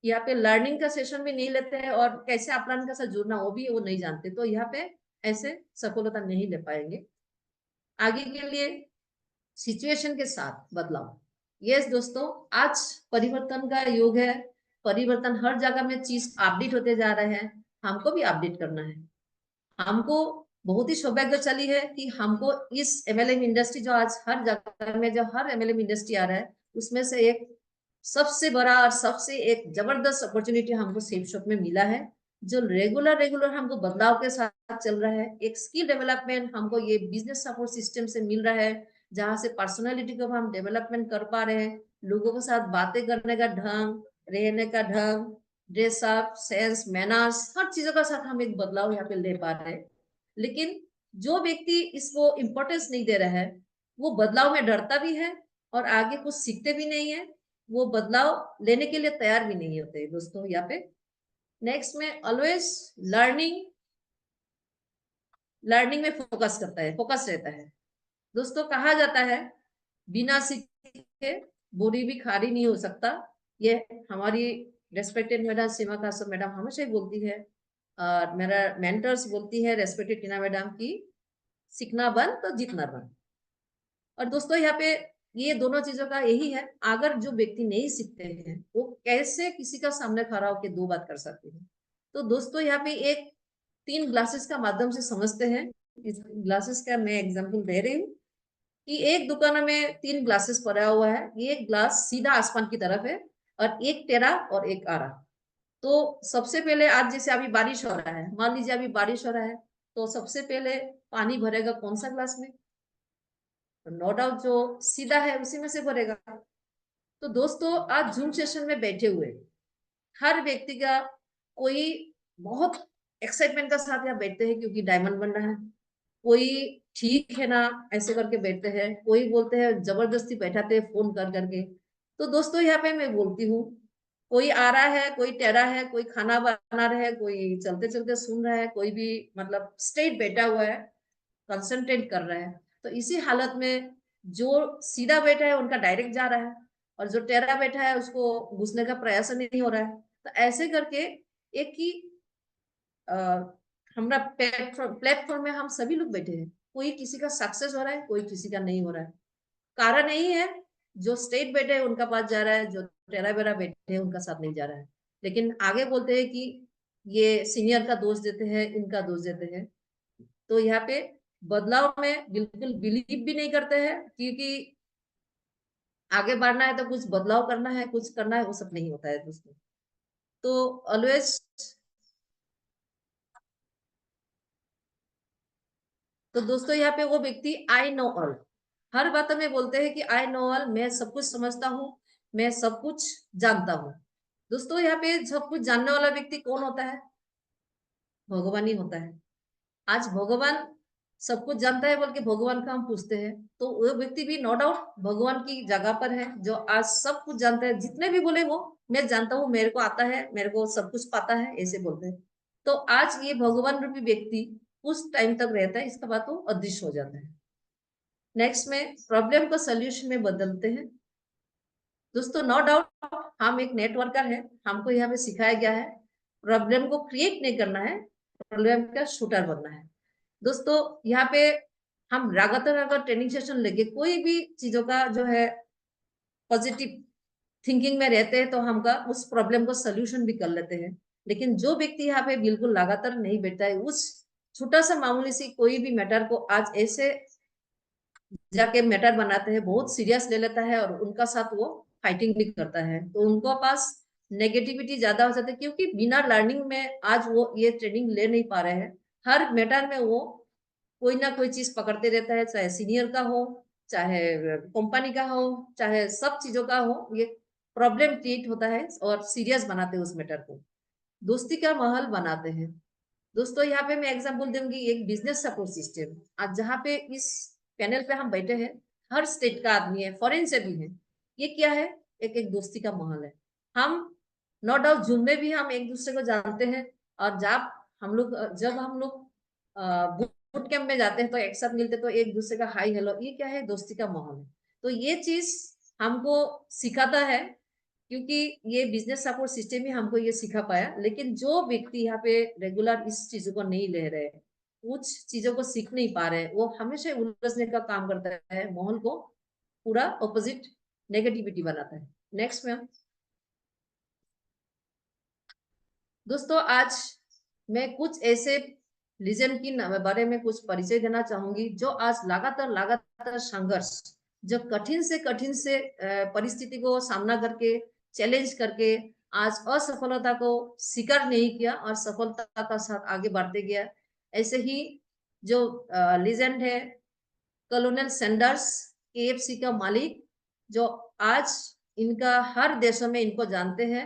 यहाँ पे लर्निंग का सेशन भी नहीं लेते हैं, और कैसे अपलाइन का साथ जुड़ना वो भी वो नहीं जानते। तो यहाँ पे ऐसे सफलता नहीं ले पाएंगे। आगे के लिए सिचुएशन के साथ बदलाव। यस दोस्तों, आज परिवर्तन का युग है, परिवर्तन हर जगह में चीज अपडेट होते जा रहे हैं, हमको भी अपडेट करना है। हमको बहुत ही सौभाग्यशाली है कि हमको इस एमएलएम इंडस्ट्री जो आज हर जगह में जो हर एमएलएम इंडस्ट्री आ रहा है उसमें से एक सबसे बड़ा और सबसे एक जबरदस्त अपॉर्चुनिटी हमको सेफ शॉप में मिला है, जो रेगुलर हमको बदलाव के साथ चल रहा है। एक स्किल डेवलपमेंट हमको ये बिजनेस सपोर्ट सिस्टम से मिल रहा है, जहाँ से पर्सनालिटी को हम डेवलपमेंट कर पा रहे हैं, लोगों के साथ बातें करने का ढंग, रहने का ढंग, ड्रेस अप, सेंस, मैनर्स, हर चीजों का साथ हम एक बदलाव यहाँ पे ले पा रहे हैं। लेकिन जो व्यक्ति इसको इम्पोर्टेंस नहीं दे रहा है, वो बदलाव में डरता भी है और आगे कुछ सीखते भी नहीं है, वो बदलाव लेने के लिए तैयार भी नहीं होते दोस्तों। यहाँ पे नेक्स्ट में ऑलवेज लर्निंग में फोकस करता है, फोकस रहता है। दोस्तों कहा जाता है बिना सीखे बोरी भी खारी नहीं हो सकता। ये हमारी रेस्पेक्टेड मैडम सीमा कासो मैडम हमेशा ही बोलती है, और मेरा मेंटर्स बोलती है रेस्पेक्टेड टीना मैडम की, सीखना बंद तो जीतना बंद। और दोस्तों यहाँ पे ये दोनों चीजों का यही है, अगर जो व्यक्ति नहीं सीखते हैं वो कैसे किसी का सामने खड़ा होकर दो बात कर सकते हैं। तो दोस्तों यहाँ पे एक 3 ग्लासेस का माध्यम से समझते हैं। इस ग्लासेस का मैं एग्जांपल दे रही हूँ कि एक दुकान में 3 ग्लासेस पड़ा हुआ है, एक ग्लास सीधा आसमान की तरफ है और एक टेढ़ा और एक आड़ा। तो सबसे पहले आज जैसे अभी बारिश हो रहा है, मान लीजिए अभी बारिश हो रहा है, तो सबसे पहले पानी भरेगा कौन सा ग्लास में? नो डाउट जो सीधा है उसी में से भरेगा। तो दोस्तों आज जूम सेशन में बैठे हुए हर व्यक्ति का कोई बहुत एक्साइटमेंट का साथ यहाँ बैठते हैं क्योंकि डायमंड बन रहा है, कोई ठीक है ना ऐसे करके बैठते हैं, कोई बोलते हैं जबरदस्ती बैठाते हैं फोन कर करके। तो दोस्तों यहाँ पे मैं बोलती हूँ, कोई आ रहा है, कोई टेढ़ा है, कोई खाना बना रहा है, कोई चलते चलते सुन रहा है, कोई भी मतलब स्ट्रेट बैठा हुआ है, कंसंट्रेट कर रहा है। तो इसी हालत में जो सीधा बैठा है उनका डायरेक्ट जा रहा है और जो टेढ़ा बैठा है उसको घुसने का प्रयास नहीं हो रहा है। तो ऐसे करके एक ही हमारा प्लेटफॉर्म में हम सभी लोग बैठे हैं, कोई किसी का सक्सेस हो रहा है, कोई किसी का नहीं हो रहा है। कारण यही है जो स्ट्रेट बैठे हैं उनका पास जा रहा है, जो टेढ़ा बेरा बैठे हैं उनका साथ नहीं जा रहा है। लेकिन आगे बोलते हैं कि ये सीनियर का दोष देते हैं, इनका दोष देते हैं। तो यहाँ पे बदलाव में बिल्कुल बिलीव भी नहीं करते हैं, क्योंकि आगे बढ़ना है तो कुछ बदलाव करना है, कुछ करना है, वो सब नहीं होता है दोस्तों। तो ऑलवेज, तो दोस्तों यहाँ पे वो व्यक्ति आई नो ऑल, हर बात में बोलते हैं कि आई नो ऑल, मैं सब कुछ समझता हूँ, मैं सब कुछ जानता हूँ। दोस्तों यहाँ पे सब कुछ जानने वाला व्यक्ति कौन होता है? भगवान ही होता है। आज भगवान सब कुछ जानता है बोल के भगवान का हम पूछते हैं, तो वो व्यक्ति भी नो डाउट भगवान की जगह पर है, जो आज सब कुछ जानता है। जितने भी बोले वो मैं जानता हूँ, मेरे को आता है, मेरे को सब कुछ पता है, ऐसे बोलते हैं। तो आज ये भगवान रूपी व्यक्ति कुछ टाइम तक रहता है, इसका बाद वो अदृश्य हो जाता है। नेक्स्ट में प्रॉब्लम को सोल्यूशन में बदलते हैं। दोस्तों नो डाउट हम एक नेटवर्कर है, हमको यहाँ पे सिखाया गया है प्रॉब्लम को क्रिएट नहीं करना है, प्रॉब्लम का शूटर बनना है। दोस्तों यहाँ पे हम लगातार अगर ट्रेनिंग सेशन लेके कोई भी चीजों का जो है पॉजिटिव थिंकिंग में रहते हैं तो हमका उस प्रॉब्लम को सोल्यूशन भी कर लेते हैं। लेकिन जो व्यक्ति यहाँ पे बिल्कुल लगातार नहीं बैठता है, उस छोटा सा मामूली सी कोई भी मैटर को आज ऐसे जाके मैटर बनाते हैं, बहुत सीरियस ले लेता है और उनका साथ वो फाइटिंग भी करता है, तो उनको पास नेगेटिविटी ज्यादा हो जाती है, क्योंकि बिना लर्निंग में आज वो ये ट्रेनिंग ले नहीं पा रहे हैं। हर मैटर में वो कोई ना कोई चीज पकड़ते रहता है, चाहे सीनियर का हो, चाहे कंपनी का हो, चाहे सब चीजों का हो, ये प्रॉब्लम क्रिएट होता है और सीरियस बनाते हैं उस मैटर को, दोस्ती का माहौल बनाते हैं। दोस्तों यहाँ पे मैं एग्जांपल दूंगी, एक बिजनेस सपोर्ट सिस्टम। आज जहाँ पे इस पैनल पे हम बैठे हैं, हर स्टेट का आदमी है, फॉरेन से भी है। ये क्या है? एक एक दोस्ती का माहौल है। हम नो डाउट जूम में भी हम एक दूसरे को जानते हैं, और जब हम लोग बूट कैंप में जाते हैं तो एक साथ मिलते तो एक दूसरे का हाई हेलो, ये क्या है? दोस्ती का माहौल है। तो ये चीज हमको सिखाता है, क्योंकि ये बिजनेस सपोर्ट सिस्टम ही हमको ये सिखा पाया। लेकिन जो व्यक्ति यहाँ पे रेगुलर इस चीजों को नहीं ले रहे, कुछ चीजों को सीख नहीं पा रहे, वो हमेशा उलझने का काम करता है, माहौल को पूरा ऑपोजिट नेगेटिविटी बनाता है। Next ma'am. दोस्तों आज मैं कुछ ऐसे लीजेंड की बारे में कुछ परिचय देना चाहूंगी, जो आज लगातार संघर्ष, जो कठिन से परिस्थिति को सामना करके, चैलेंज करके आज असफलता को स्वीकार नहीं किया और सफलता का साथ आगे बढ़ते गया। ऐसे ही जो लीजेंड है कॉलोनल सैंडर्स, KFC का मालिक, जो आज इनका हर देशों में इनको जानते हैं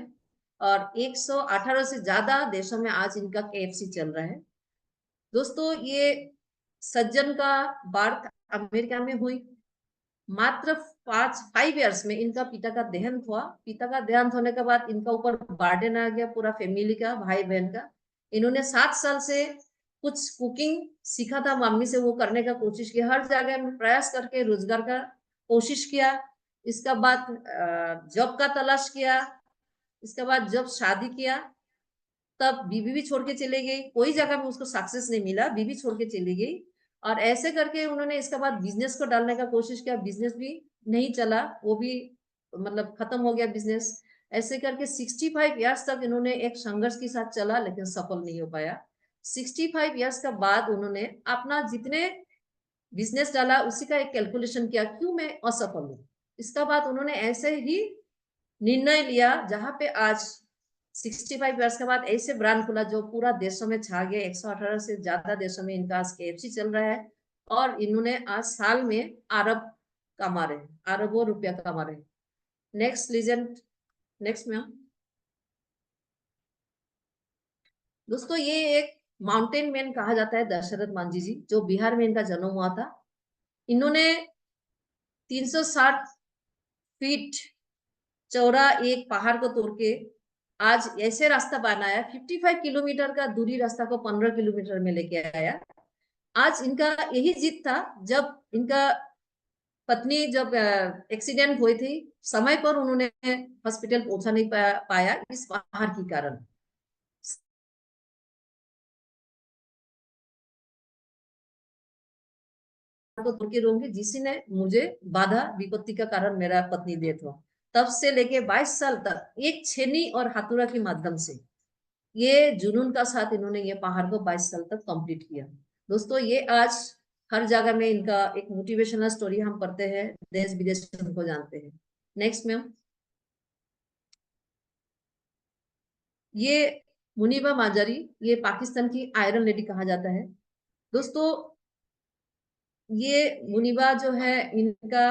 और 118 से ज्यादा देशों में आज इनका KFC चल रहा है। दोस्तों, ये सज्जन का बर्थ अमेरिका में हुई। मात्र 5 इयर्स में इनका पिता का देहांत हुआ। पिता का देहांत होने के बाद इनका ऊपर बर्डन आ गया पूरा फैमिली का, भाई बहन का। इन्होंने 7 साल से कुछ कुकिंग सीखा था मम्मी से, वो करने का कोशिश किया, हर जगह में प्रयास करके रोजगार का कोशिश किया। इसका बाद जॉब का तलाश किया। इसके बाद जब शादी किया तब बीवी भी छोड़ के चले गई, कोई जगह में उसको सक्सेस नहीं मिला, बीवी छोड़ के चली गई। और ऐसे करके उन्होंने इसके बाद बिजनेस को डालने का कोशिश किया, बिजनेस भी नहीं चला, वो भी मतलब खत्म हो गया बिजनेस। ऐसे करके 65 इयर्स तक इन्होंने एक संघर्ष के साथ चला, लेकिन सफल नहीं हो पाया। 65 इयर्स का बाद उन्होंने अपना जितने बिजनेस डाला उसी का एक कैलकुलेशन किया, क्यों मैं असफल हूँ। इसका बाद उन्होंने ऐसे ही निर्णय लिया, जहां पे आज 65 इयर्स के बाद ऐसे ब्रांड खुला जो पूरा देशों में छा गया। 118 से ज्यादा देशों में इनका आज KFC चल रहा है और इन्होंने आज साल में अरब कमा रहे हैं, अरबों रुपया कमा रहे हैं। Next legend, next ma'am. दोस्तों, ये एक माउंटेन मैन कहा जाता है दशरथ मांझी जी, जो बिहार में इनका जन्म हुआ था। इन्होंने 360 फीट चौड़ा एक पहाड़ को तोड़ के आज ऐसे रास्ता बनाया, 55 किलोमीटर का दूरी रास्ता को 15 किलोमीटर में लेके आया। आज इनका यही जीत था, जब इनका पत्नी जब एक्सीडेंट हुई थी, समय पर उन्होंने हॉस्पिटल पहुंचा नहीं पाया इस पहाड़ के कारण। तो तोड़ के रहूंगी, जिसने मुझे बाधा विपत्ति का कारण मेरा पत्नी डेथ हुआ। तब से लेके 22 साल तक एक छेनी और हाथुरा के माध्यम से ये जुनून का साथ इन्होंने ये पहाड़ को 22 साल तक कंप्लीट किया। दोस्तों, ये आज हर जगह में इनका एक मोटिवेशनल स्टोरी हम पढ़ते हैं, देश विदेश में उनको जानते हैं। Next ma'am. ये मुनीबा माजारी, ये पाकिस्तान की आयरन लेडी कहा जाता है। दोस्तों, ये मुनीबा जो है, इनका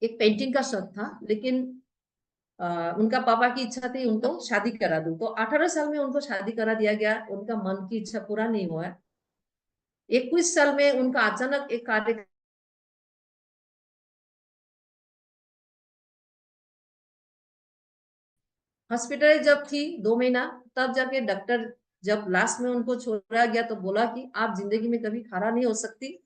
एक पेंटिंग का शौक था, लेकिन उनका पापा की इच्छा थी उनको शादी करा दूं, तो 18 साल में उनको शादी करा दिया गया। उनका मन की इच्छा पूरा नहीं हुआ। 21 साल में उनका अचानक एक कार्य हॉस्पिटल जब थी 2 महीना, तब जाके डॉक्टर जब लास्ट में उनको छोड़ा गया तो बोला कि आप जिंदगी में कभी खड़ा नहीं हो सकती,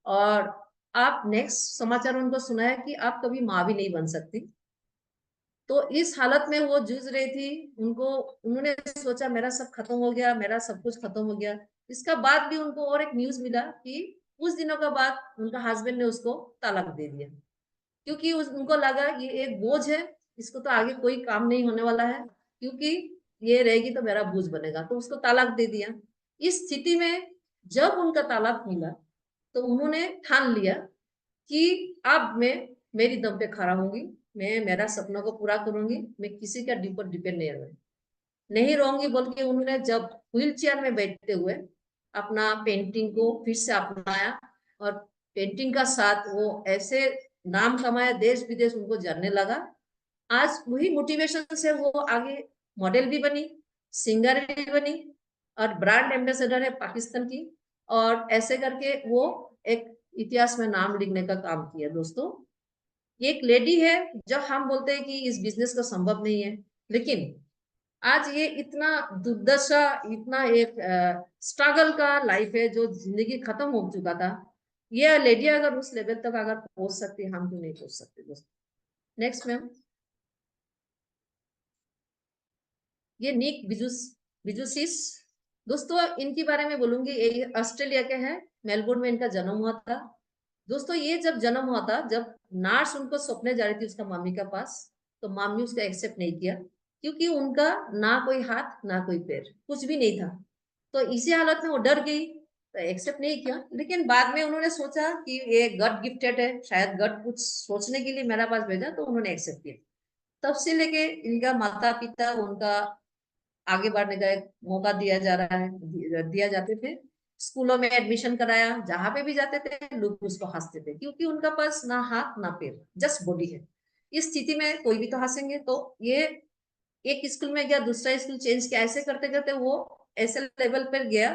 और आप नेक्स्ट समाचार उनको सुनाया कि आप कभी माँ भी नहीं बन सकती। तो इस हालत में वो जूझ रही थी। उन्होंने सोचा मेरा सब खत्म हो गया, मेरा सब कुछ खत्म हो गया। इसका बाद भी उनको और एक न्यूज मिला कि कुछ दिनों के बाद उनका हस्बैंड ने उसको तलाक दे दिया, क्योंकि उनको लगा ये एक बोझ है, इसको तो आगे कोई काम नहीं होने वाला है, क्योंकि ये रहेगी तो मेरा बोझ बनेगा, तो उसको तलाक दे दिया। इस स्थिति में जब उनका तलाक मिला तो उन्होंने ठान लिया कि अब मैं मेरी दम पे खड़ा होंगी, मैं मेरा सपनों को पूरा करूंगी, मैं किसी का ऊपर डिपेंड नहीं रहूंगी। बल्कि उन्होंने जब व्हील चेयर में बैठते हुए अपना पेंटिंग को फिर से अपनाया, और पेंटिंग का साथ वो ऐसे नाम कमाया, देश विदेश उनको जानने लगा। आज वही मोटिवेशन से वो आगे मॉडल भी बनी, सिंगर भी बनी, और ब्रांड एम्बेसडर है पाकिस्तान की। और ऐसे करके वो एक इतिहास में नाम लिखने का काम किया। दोस्तों, ये एक लेडी है, जब हम बोलते हैं कि इस बिजनेस का संभव नहीं है, लेकिन आज ये इतना दुर्दशा, इतना एक स्ट्रगल का लाइफ है, जो जिंदगी खत्म हो चुका था। ये लेडी अगर उस लेवल तक अगर पहुंच सकती, हम क्यों नहीं पहुंच सकते दोस्तों। Next ma'am. ये निक बिजुसिस, दोस्तों इनके बारे में बोलूंगी। ये ऑस्ट्रेलिया के हैं, मेलबोर्न में इनका जन्म हुआ था। दोस्तों, ये जब जन्म हुआ था, जब नर्स उनको सौंपने जा रही थी उसका मम्मी के पास, तो मम्मी उसका एक्सेप्ट नहीं किया, क्योंकि उनका ना कोई हाथ ना कोई पैर, कुछ भी नहीं था। तो इसी हालत में वो डर गई, तो एक्सेप्ट नहीं किया। लेकिन बाद में उन्होंने सोचा कि ये गॉड गिफ्टेड है, शायद गॉड कुछ सोचने के लिए मेरा पास भेजा, तो उन्होंने एक्सेप्ट किया। तब से लेके इनका माता पिता उनका आगे बढ़ने का एक मौका दिया जा रहा है, दिया जाते थे। स्कूलों में एडमिशन कराया, जहां पे भी जाते थे लोग उसको हंसते थे, क्योंकि उनका पास ना हाथ ना पैर, जस्ट बॉडी है। इस स्थिति में कोई भी तो हंसेंगे। तो ये एक स्कूल में गया, दूसरा स्कूल चेंज किया, ऐसे करते करते वो ऐसे लेवल पर गया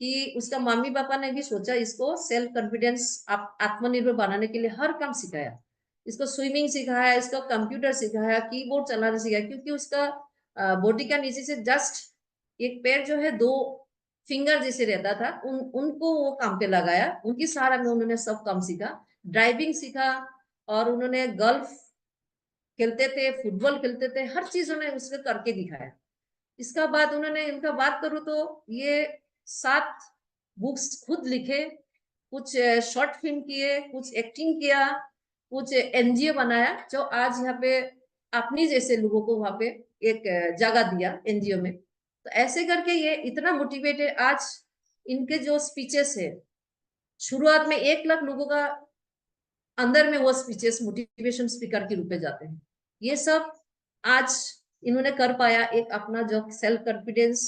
कि उसका मम्मी पापा ने भी सोचा इसको सेल्फ कॉन्फिडेंस, आत्मनिर्भर बनाने के लिए हर काम सिखाया। इसको स्विमिंग सिखाया, इसको कंप्यूटर सिखाया, कीबोर्ड चलाना सिखाया, क्योंकि उसका बॉडी का नीचे से जस्ट एक पैर जो है 2 फिंगर जैसे रहता था, उनको वो काम पे लगाया, उनकी सहारा में उन्होंने सब काम सीखा, ड्राइविंग सीखा, और उन्होंने गोल्फ खेलते थे, फुटबॉल खेलते थे, हर चीज उन्होंने उसने करके दिखाया। इसका बाद उन्होंने, इनका बात करूं तो ये 7 बुक्स खुद लिखे, कुछ शॉर्ट फिल्म किए, कुछ एक्टिंग किया, कुछ एनजीओ बनाया, जो आज यहाँ पे अपनी जैसे लोगों को वहां पे एक जगह दिया एनजीओ में। तो ऐसे करके ये इतना मोटिवेटेड, आज इनके जो स्पीचेस है, शुरुआत में 1 लाख लोगों का अंदर में वो स्पीचेस मोटिवेशन स्पीकर के रूप में जाते हैं। ये सब आज इन्होंने कर पाया, एक अपना जो सेल्फ कॉन्फिडेंस।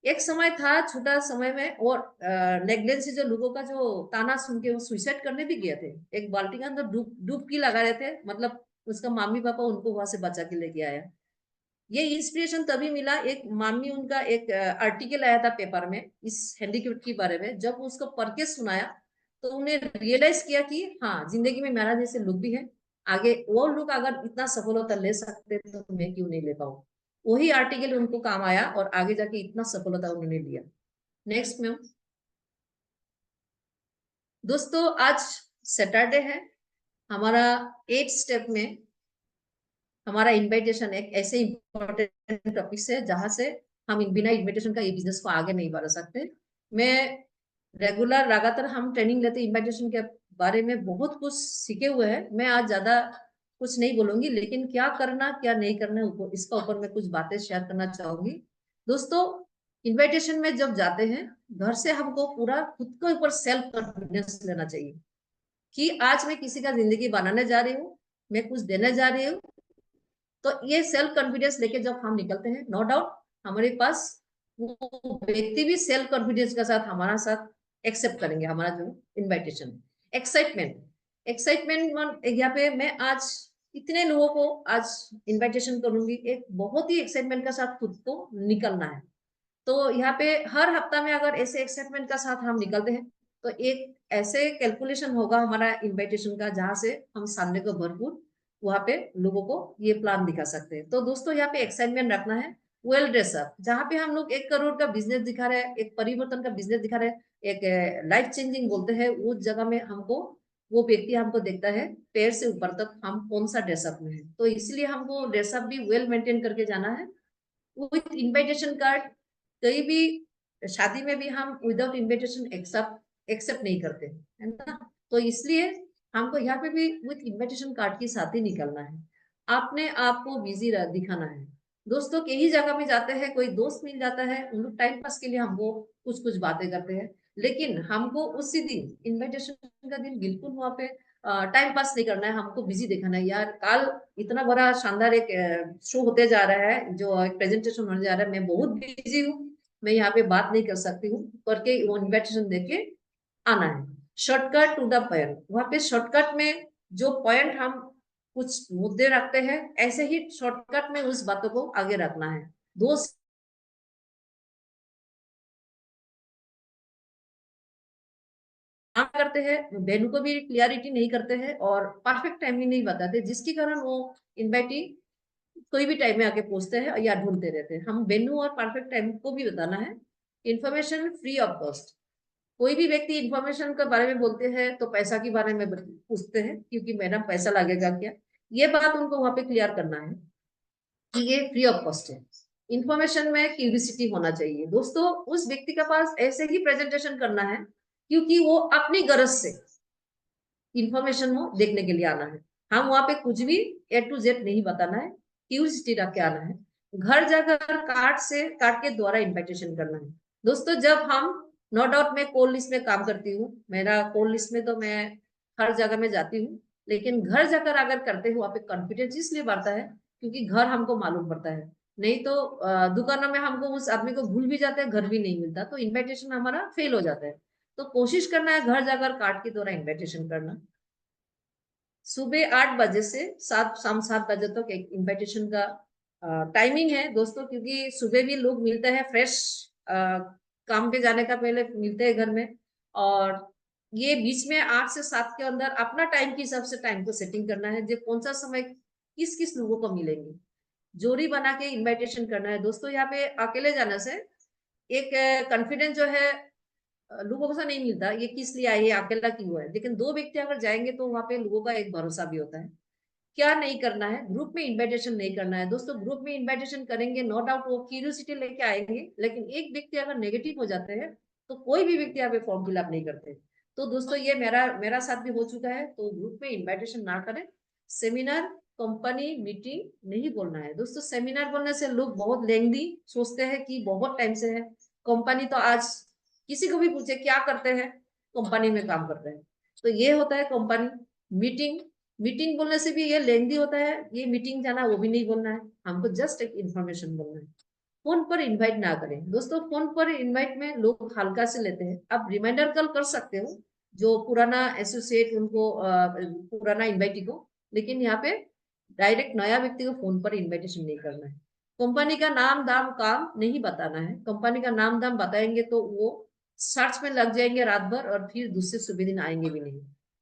एक समय था छोटा समय में, और नेग्लेंसी जो लोगों का जो ताना सुन के वो सुसाइड करने भी गए थे, एक बाल्टी के अंदर डुबकी लगा रहे थे, मतलब उसका मम्मी पापा उनको वहां से बचा के लेके आया। ये इंस्पिरेशन तभी मिला, एक मामी उनका एक आर्टिकल आया था पेपर में इस हैंडीक्राफ्ट के बारे में, जब उसको पढ़ के सुनाया तो उन्हें रियलाइज किया कि हाँ, जिंदगी में मेरा जैसे लोग भी हैं, आगे वो लोग अगर इतना सफलता ले सकते तो मैं क्यों नहीं ले पाऊँ। वही आर्टिकल उनको काम आया और आगे जाके इतना सफलता उन्होंने लिया। Next ma'am. दोस्तों आज सैटरडे है, हमारा 8 स्टेप में हमारा इन्विटेशन एक ऐसे इंपॉर्टेंट टॉपिक से जहां से हम बिना इन्विटेशन का ये बिजनेस को आगे नहीं बढ़ा सकते। मैं रेगुलर लगातार हम ट्रेनिंग लेते इन्विटेशन के बारे में, बहुत कुछ सीखे हुए हैं। मैं आज ज्यादा कुछ नहीं बोलूंगी, लेकिन क्या करना क्या नहीं करना इसका ऊपर मैं कुछ बातें शेयर करना चाहूंगी। दोस्तों इन्विटेशन में जब जाते हैं, घर से हमको पूरा खुद के ऊपर सेल्फ कॉन्फिडेंस लेना चाहिए कि आज मैं किसी का जिंदगी बनाने जा रही हूँ, मैं कुछ देने जा रही हूँ। तो ये सेल्फ कॉन्फिडेंस लेके जब हम निकलते हैं, नो डाउट हमारे पास वो व्यक्ति भी सेल्फ कॉन्फिडेंस के साथ हमारा साथ एक्सेप्ट करेंगे हमारा जो इनविटेशन। एक्साइटमेंट, एक्साइटमेंट यहाँ पे मैं आज इतने लोगों को आज इनविटेशन करूंगी, एक बहुत ही एक्साइटमेंट के साथ खुद को निकलना है। तो यहाँ पे हर हफ्ता में अगर ऐसे एक्साइटमेंट का साथ हम निकलते हैं तो एक ऐसे कैलकुलेशन होगा हमारा इनविटेशन का, जहां से हम सामने को भरपूर वहां पे लोगों को ये प्लान दिखा सकते हैं। तो दोस्तों यहाँ पे एक्साइटमेंट रखना है। वेल ड्रेसअप, जहाँ पे हम लोग 1 करोड़ का बिजनेस दिखा रहे हैं, एक परिवर्तन का बिजनेस दिखा रहे हैं, एक लाइफ चेंजिंग बोलते हैं, उस जगह में हमको वो व्यक्ति हमको देखता है पैर से ऊपर तक हम कौन सा ड्रेसअप में है। तो इसलिए हमको ड्रेसअप भी वेल मेंटेन करके जाना है विथ इनविटेशन कार्ड। कहीं भी शादी में भी हम विदाउट इनविटेशन एक्सेप्ट नहीं करते, है ना। तो इसलिए हमको यहाँ पे भी विथ इनविटेशन कार्ड के साथ ही निकलना है, अपने आप को बिजी दिखाना है। दोस्तों कई जगह में जाते हैं, कोई दोस्त मिल जाता है, उन लोग टाइम पास के लिए हमको कुछ कुछ बातें करते हैं, लेकिन हमको उसी दिन इनविटेशन का दिन बिल्कुल वहां पे टाइम पास नहीं करना है, हमको बिजी दिखाना है। यार कल इतना बड़ा शानदार एक शो होते जा रहा है, जो एक प्रेजेंटेशन होने जा रहा है, मैं बहुत बिजी हूँ, मैं यहाँ पे बात नहीं कर सकती हूँ करके वो इन्विटेशन देके आना है। शॉर्टकट टू द पॉइंट, वहां पे शॉर्टकट में जो पॉइंट हम कुछ मुद्दे रखते हैं, ऐसे ही शॉर्टकट में उस बातों को आगे रखना है। दोस्त काम करते हैं, वेन्यू को भी क्लियरिटी नहीं करते हैं और परफेक्ट टाइमिंग नहीं बताते, जिसके कारण वो इन्वाइटी कोई भी टाइम में आके पूछते हैं या ढूंढते रहते हैं। हम वेन्यू और परफेक्ट टाइम को भी बताना है। इंफॉर्मेशन फ्री ऑफ कॉस्ट, कोई भी व्यक्ति इंफॉर्मेशन के बारे में बोलते हैं तो पैसा के बारे में पूछते हैं, क्योंकि मैडम पैसा लगेगा क्या, ये बात उनको वहां पे क्लियर करना है कि ये फ्री ऑफ कॉस्ट है। इंफॉर्मेशन में क्यूरियोसिटी होना चाहिए। दोस्तों उस व्यक्ति के पास ऐसे ही प्रेजेंटेशन करना है क्योंकि वो अपनी गरज से इंफॉर्मेशन वो देखने के लिए आना है। हम वहां पे कुछ भी A to Z नहीं बताना है, क्यूरियोसिटी रख के आना है। घर जाकर कार्ड के द्वारा इन्विटेशन करना है। दोस्तों जब हम, नो डाउट मैं कॉल लिस्ट में काम करती हूँ, मेरा कॉल लिस्ट में तो मैं हर जगह में जाती हूँ, लेकिन घर जाकर अगर करते हो वहां पे कॉन्फिडेंस इसलिए बढ़ता है क्योंकि घर हमको मालूम पड़ता है। नहीं तो दुकानों में हमको उस आदमी को भूल भी जाते हैं, घर भी नहीं मिलता, तो इनविटेशन हमारा फेल हो जाता है। तो कोशिश करना है घर जाकर कार्ड के द्वारा इनविटेशन करना। सुबह 8 बजे से शाम 7 बजे तक एक इनविटेशन का टाइमिंग है दोस्तों, क्योंकि सुबह भी लोग मिलते हैं फ्रेश, काम पे जाने का पहले मिलते हैं घर में। और ये बीच में 8 से 7 के अंदर अपना टाइम के हिसाब से टाइम को सेटिंग करना है, जो कौन सा समय किस किस लोगों को मिलेंगे, जोड़ी बना के इनविटेशन करना है दोस्तों। यहाँ पे अकेले जाने से एक कॉन्फिडेंस जो है लोगों को से नहीं मिलता, ये किस लिए आई है, अकेला क्यों है। लेकिन 2 व्यक्ति अगर जाएंगे तो वहां पे लोगों का एक भरोसा भी होता है। क्या नहीं करना है, ग्रुप में इनविटेशन नहीं करना है दोस्तों। ग्रुप में इनविटेशन करेंगे, नो डाउट वो क्यूरियोसिटी लेके आएंगे, लेकिन एक व्यक्ति अगर नेगेटिव हो जाते हैं तो कोई भी व्यक्ति यहाँ पे फॉर्म फिलअप नहीं करते। तो दोस्तों ये मेरा साथ भी हो चुका है, तो ग्रुप में इन्विटेशन ना करें। सेमिनार, कंपनी मीटिंग नहीं बोलना है दोस्तों। सेमिनार बोलने से लोग बहुत लेंदी सोचते हैं कि बहुत टाइम से है। कंपनी तो आज किसी को भी पूछे क्या करते हैं, कंपनी में काम करते हैं, तो ये होता है कंपनी। मीटिंग, मीटिंग बोलने से भी ये लेंदी होता है, ये मीटिंग जाना वो भी नहीं बोलना है, हमको जस्ट एक इन्फॉर्मेशन बोलना है। फोन पर इनवाइट ना करें दोस्तों। फोन पर इनवाइट में लोग हल्का से लेते हैं। आप रिमाइंडर कॉल कर सकते हो जो पुराना एसोसिएट उनको पुराना इन्वाइटी को, लेकिन यहाँ पे डायरेक्ट नया व्यक्ति को फोन पर इन्विटेशन नहीं करना है। कंपनी का नाम दाम काम नहीं बताना है। कंपनी का नाम दाम बताएंगे तो वो सर्च में लग जाएंगे रात भर और फिर दूसरे सुबह दिन आएंगे भी नहीं।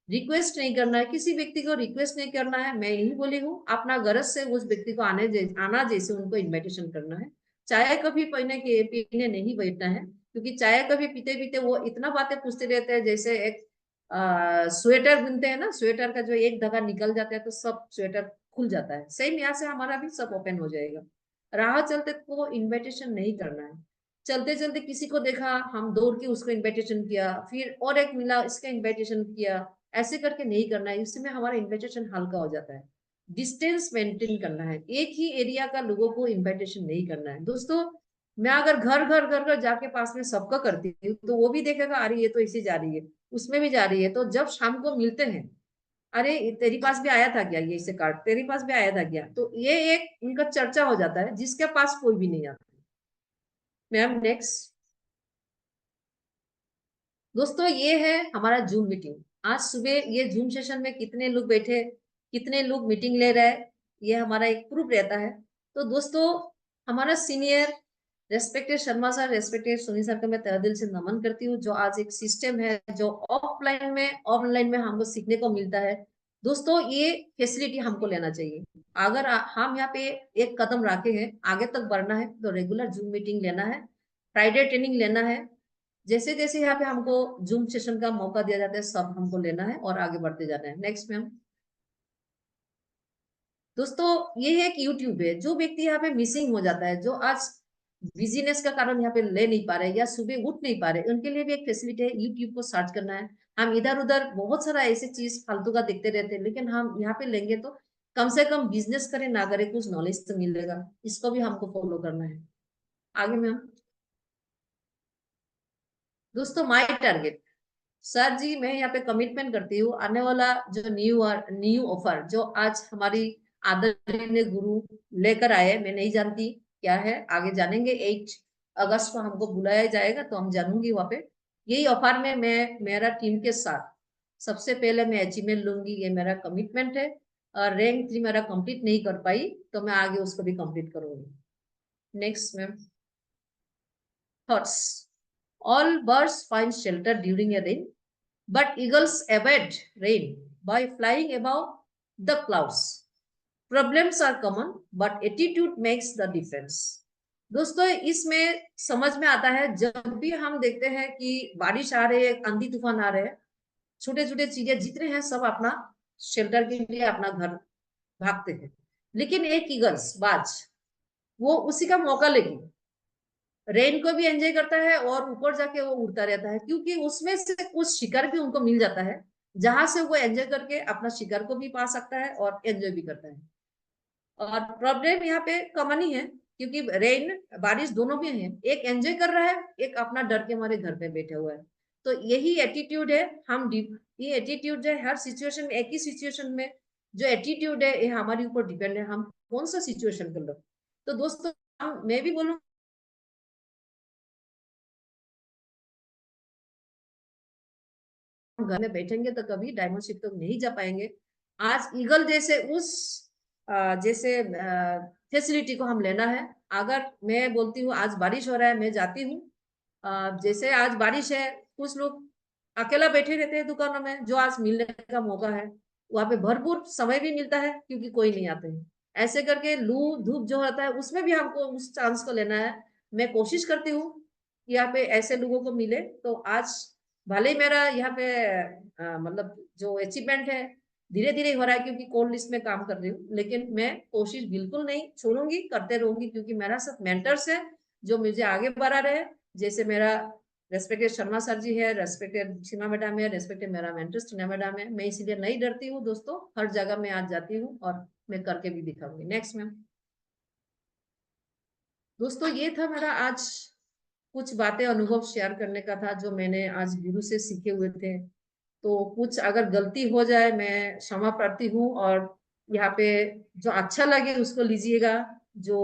रिक्वेस्ट नहीं करना है, किसी व्यक्ति को रिक्वेस्ट नहीं करना है। मैं यही बोली हूँ, अपना गरज से उस व्यक्ति को आना जैसे उनको इन्विटेशन करना है। चाय कभी पीने नहीं बैठना है, क्योंकि चाय कभी पीते पीते वो इतना बातें पूछते रहते हैं, जैसे एक स्वेटर बुनते हैं ना, स्वेटर का जो एक धागा निकल जाता है तो सब स्वेटर खुल जाता है, सेम यहाँ से हमारा भी सब ओपन हो जाएगा। राह चलते को इनविटेशन नहीं करना है। चलते चलते किसी को देखा, हम दौड़ के उसको इनविटेशन किया, फिर और एक मिला इसका इनविटेशन किया, ऐसे करके नहीं करना है। इसमें हमारा इनविटेशन हल्का हो जाता है। डिस्टेंस मेंटेन करना है, एक ही एरिया का लोगों को इनविटेशन नहीं करना है दोस्तों। मैं अगर घर घर जाके पास में सबका करती हूँ तो वो भी देखेगा अरे ये तो इसी जा रही है, उसमें भी जा रही है। तो जब शाम को मिलते हैं, अरे तेरी पास भी आया था क्या ये इसे कार्ड, तेरे पास भी आया था क्या, तो ये एक इनका चर्चा हो जाता है जिसके पास कोई भी नहीं आता। Ma'am next. दोस्तों ये है हमारा जूम मीटिंग। आज सुबह ये जूम सेशन में कितने लोग बैठे, कितने लोग मीटिंग ले रहे हैं, ये हमारा एक प्रूफ रहता है। तो दोस्तों हमारा senior respected Sharma sir, respected Soni sir का मैं तहे दिल से नमन करती हूँ, जो आज एक सिस्टम है जो ऑफलाइन में ऑनलाइन में हमको सीखने को मिलता है। दोस्तों ये फैसिलिटी हमको लेना चाहिए। अगर हम यहाँ पे एक कदम रखे हैं, आगे तक बढ़ना है तो रेगुलर जूम मीटिंग लेना है, फ्राइडे ट्रेनिंग लेना है। जैसे जैसे यहाँ पे हमको जूम सेशन का मौका दिया जाता है सब हमको लेना है और आगे बढ़ते जाना है। Next ma'am. दोस्तों ये एक यूट्यूब है, जो व्यक्ति यहाँ पे मिसिंग हो जाता है, जो आज बिजीनेस का कारण यहाँ पे ले नहीं पा रहे या सुबह उठ नहीं पा रहे, उनके लिए भी एक फैसिलिटी है, यूट्यूब को सर्च करना है। हम इधर उधर बहुत सारा ऐसे चीज फालतू का देखते रहते हैं, लेकिन हम यहाँ पे लेंगे तो कम से कम बिजनेस करें ना करें कुछ नॉलेज तो मिलेगा, इसको भी हमको फॉलो करना है। आगे मैम। दोस्तों माई टारगेट सर जी, मैं यहाँ पे कमिटमेंट करती हूँ, आने वाला जो न्यू ऑफर जो आज हमारी आदरणीय गुरु लेकर आए, मैं नहीं जानती क्या है, आगे जानेंगे। 8 अगस्त को हमको बुलाया जाएगा तो हम जानूंगी वहां पे। यही ऑफर में मैं मेरा टीम के साथ सबसे पहले मैं अचीवमेंट लूंगी, ये मेरा कमिटमेंट है। और रैंक 3 मेरा कंप्लीट नहीं कर पाई तो मैं आगे उसको भी कंप्लीट करूंगी। Next ma'am. Thoughts. All birds find shelter during a rain, but eagles avoid rain by flying above the clouds. Problems are common, but attitude makes the difference. दोस्तों इसमें समझ में आता है, जब भी हम देखते हैं कि बारिश आ रही है, आंधी तूफान आ रहे हैं, छोटे छोटे चीजें जितने हैं सब अपना शेल्टर के लिए अपना घर भागते हैं, लेकिन एक ईगल्स बाज वो उसी का मौका लेगी, रेन को भी एंजॉय करता है और ऊपर जाके वो उड़ता रहता है, क्योंकि उसमें से कुछ शिकार भी उनको मिल जाता है जहां से वो एंजॉय करके अपना शिकार को भी पा सकता है और एंजॉय भी करता है। और प्रॉब्लम यहाँ पे कॉमन ही है, क्योंकि रेन बारिश दोनों भी है, एक एंजॉय कर रहा है, एक अपना डर के मारे घर पे बैठे हुआ है। तो यही एटीट्यूड है, ये एटीट्यूड है हर सिचुएशन में, एक ही सिचुएशन में जो एटीट्यूड है ये हमारे ऊपर डिपेंड है, हम कौन सा सिचुएशन कर लो। तो दोस्तों मैं भी बोलूँ घर में बैठेंगे तो कभी डायमंड शिप तक नहीं जा पाएंगे। आज ईगल जैसे उस जैसे फैसिलिटी को हम लेना है। अगर मैं बोलती हूँ आज बारिश हो रहा है, मैं जाती हूँ, जैसे आज बारिश है, कुछ लोग अकेला बैठे रहते हैं दुकानों में, जो आज मिलने का मौका है, वहां पे भरपूर समय भी मिलता है क्योंकि कोई नहीं आते हैं। ऐसे करके लू धूप जो होता है उसमें भी हमको उस चांस को लेना है। मैं कोशिश करती हूँ कि यहाँ पे ऐसे लोगों को मिले। तो आज भले ही मेरा यहाँ पे मतलब जो अचीवमेंट है धीरे धीरे हो रहा है क्योंकि कोल्ड लिस्ट में काम कर रही हूँ, लेकिन मैं कोशिश बिल्कुल नहीं छोड़ूंगी, करते रहूंगी, क्योंकि मेरा साथ मेंटर्स है जो मुझे आगे बढ़ा रहे हैं। जैसे मेरा रेस्पेक्टेड शर्मा सर जी है, रेस्पेक्टेड सीमा मैडम है, रेस्पेक्टेड मेरा मेंटर टीना मैडम है। मैं इसीलिए नहीं डरती हूँ दोस्तों, हर जगह मैं आज जाती हूँ और मैं करके भी दिखाऊंगी। Next ma'am. दोस्तों ये था मेरा आज कुछ बातें अनुभव शेयर करने का था जो मैंने आज गुरु से सीखे हुए थे। तो कुछ अगर गलती हो जाए मैं क्षमा प्रार्थी हूँ, और यहाँ पे जो अच्छा लगे उसको लीजिएगा, जो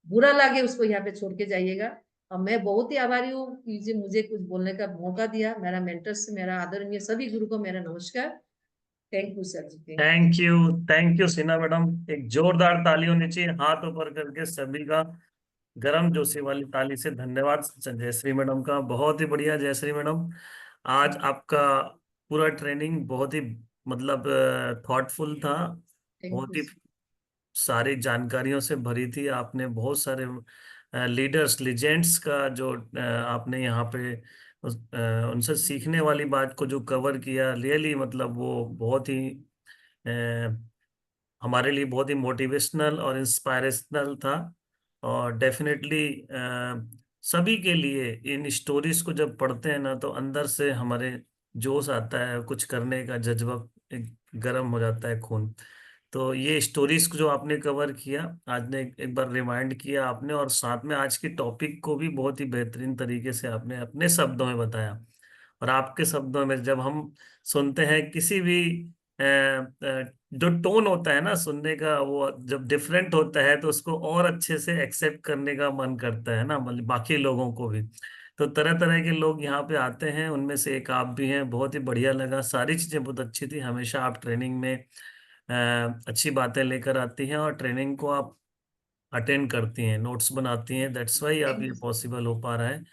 बुरा लगे उसको यहाँ पे छोड़ के जाइएगा। और मैं बहुत ही आभारी हूँ कि जी मुझे कुछ बोलने का मौका दिया। मेरा मेंटर से मेरा आदरणीय सभी गुरु को मेरा नमस्कार। Thank you sir ji. Thank you Sinha madam. एक जोरदार ताली होनी चाहिए हाथ ऊपर करके सभी का, गरम जोशी वाली ताली से। धन्यवाद जयश्री मैडम का, बहुत ही बढ़िया जयश्री मैडम। आज आपका पूरा ट्रेनिंग बहुत ही मतलब थॉटफुल था, थैंक बहुत यू। ही सारी जानकारियों से भरी थी। आपने बहुत सारे लीडर्स लीजेंड्स का जो आपने यहाँ पे उनसे सीखने वाली बात को जो कवर किया, रियली मतलब वो बहुत ही अ, हमारे लिए बहुत ही मोटिवेशनल और इंस्पायरेशनल था। और डेफिनेटली सभी के लिए इन स्टोरीज को जब पढ़ते हैं ना तो अंदर से हमारे जोश आता है, कुछ करने का जज्बा एक गर्म हो जाता है खून। तो ये स्टोरीज को जो आपने कवर किया आज ने एक बार रिमाइंड किया आपने, और साथ में आज की टॉपिक को भी बहुत ही बेहतरीन तरीके से आपने अपने शब्दों में बताया। और आपके शब्दों में जब हम सुनते हैं किसी भी जो टोन होता है ना सुनने का, वो जब डिफरेंट होता है तो उसको और अच्छे से एक्सेप्ट करने का मन करता है ना, मतलब बाकी लोगों को भी। तो तरह तरह के लोग यहाँ पे आते हैं, उनमें से एक आप भी हैं। बहुत ही बढ़िया लगा, सारी चीजें बहुत अच्छी थी। हमेशा आप ट्रेनिंग में अच्छी बातें लेकर आती हैं और ट्रेनिंग को आप अटेंड करती हैं, नोट्स बनाती हैं, दैट्स वाई आप थैंक ये यू। पॉसिबल हो पा रहा है।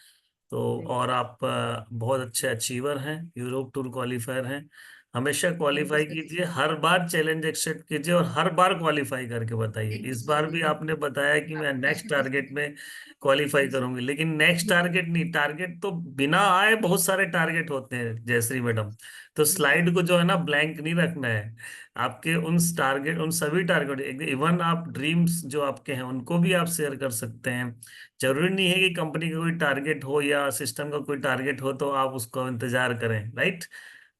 तो और आप बहुत अच्छे अचीवर हैं, यूरोप टूर क्वालिफायर हैं। हमेशा थैंक यू क्वालिफाई सर। कीजिए, हर बार चैलेंज एक्सेप्ट कीजिए और हर बार क्वालिफाई करके बताइए। थैंक यू इस सर बार जी। भी थैंक आपने बताया कि मैं नेक्स्ट टारगेट में क्वालिफाई यू। करूंगी, लेकिन नेक्स्ट टारगेट नहीं, टारगेट तो बिना आए बहुत सारे टारगेट होते हैं जयश्री मैडम। तो स्लाइड को जो है ना ब्लैंक नहीं रखना है। आपके उन टारगेट, उन सभी टारगेट, इवन आप ड्रीम्स जो आपके हैं उनको भी आप शेयर कर सकते हैं। जरूरी नहीं है कि कंपनी का कोई टारगेट हो या सिस्टम का कोई टारगेट हो तो आप उसको इंतजार करें, राइट।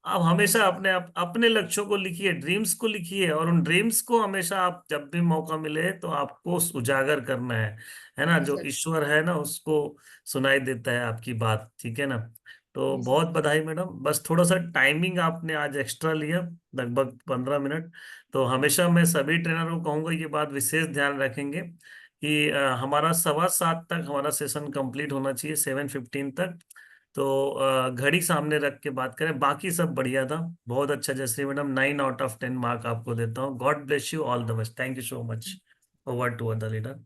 आप हमेशा अपने लक्ष्यों को लिखिए, ड्रीम्स को लिखिए, और उन ड्रीम्स को हमेशा आप जब भी मौका मिले तो आपको उजागर करना है ना। जी जो सर। ईश्वर है ना उसको सुनाई देता है आपकी बात, ठीक है ना। तो जी सर। बहुत बधाई मैडम, बस थोड़ा सा टाइमिंग आपने आज एक्स्ट्रा लिया, लगभग 15 मिनट। तो हमेशा मैं सभी ट्रेनरों को कहूंगा ये बात विशेष ध्यान रखेंगे कि हमारा 7:15 तक हमारा सेशन कंप्लीट होना चाहिए, 7:15 तक। तो घड़ी सामने रख के बात करें। बाकी सब बढ़िया था, बहुत अच्छा Jayshree madam, 9 out of 10 mark आपको देता हूँ। God bless you, all the best, thank you so much. Over to other leader.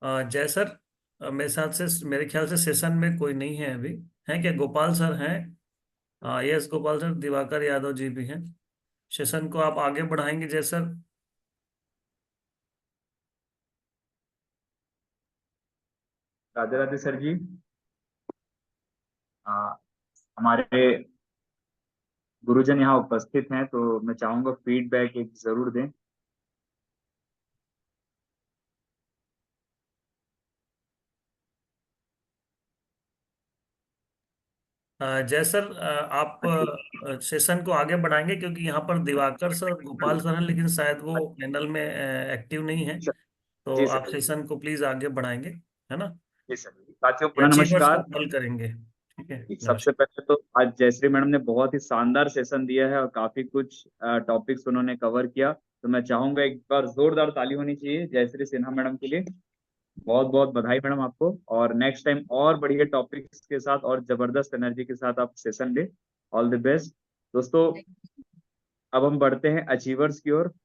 Jay sir, मेरे ख्याल से सेशन में कोई नहीं है अभी। है क्या, गोपाल सर हैं? यस गोपाल सर, दिवाकर यादव जी भी हैं। सेशन को आप आगे बढ़ाएंगे जय सर? राधे राधे सर जी। आ, हमारे गुरुजन यहाँ उपस्थित हैं तो मैं चाहूंगा फीडबैक एक जरूर दें। जय सर, आप सेशन को आगे बढ़ाएंगे क्योंकि यहाँ पर दिवाकर सर और गोपाल सर हैं, लेकिन शायद वो पैनल में एक्टिव नहीं है। तो जी आप सर। सेशन को प्लीज आगे बढ़ाएंगे, है ना। जी सर। साथियों पुनः अचीवर्स को नमस्कार। कॉल करेंगे। ठीक है, सबसे नमस्कार। पहले तो आज जयश्री मैडम ने बहुत ही शानदार सेशन दिया है और काफी कुछ टॉपिक्स उन्होंने कवर किया, तो मैं चाहूंगा एक बार जोरदार ताली होनी चाहिए जयश्री सिन्हा मैडम के लिए। बहुत बहुत बधाई मैडम आपको, और नेक्स्ट टाइम और बढ़िया टॉपिक्स के साथ और जबरदस्त एनर्जी के साथ आप सेशन ले। ऑल द बेस्ट दोस्तों। अब हम बढ़ते हैं अचीवर्स की ओर।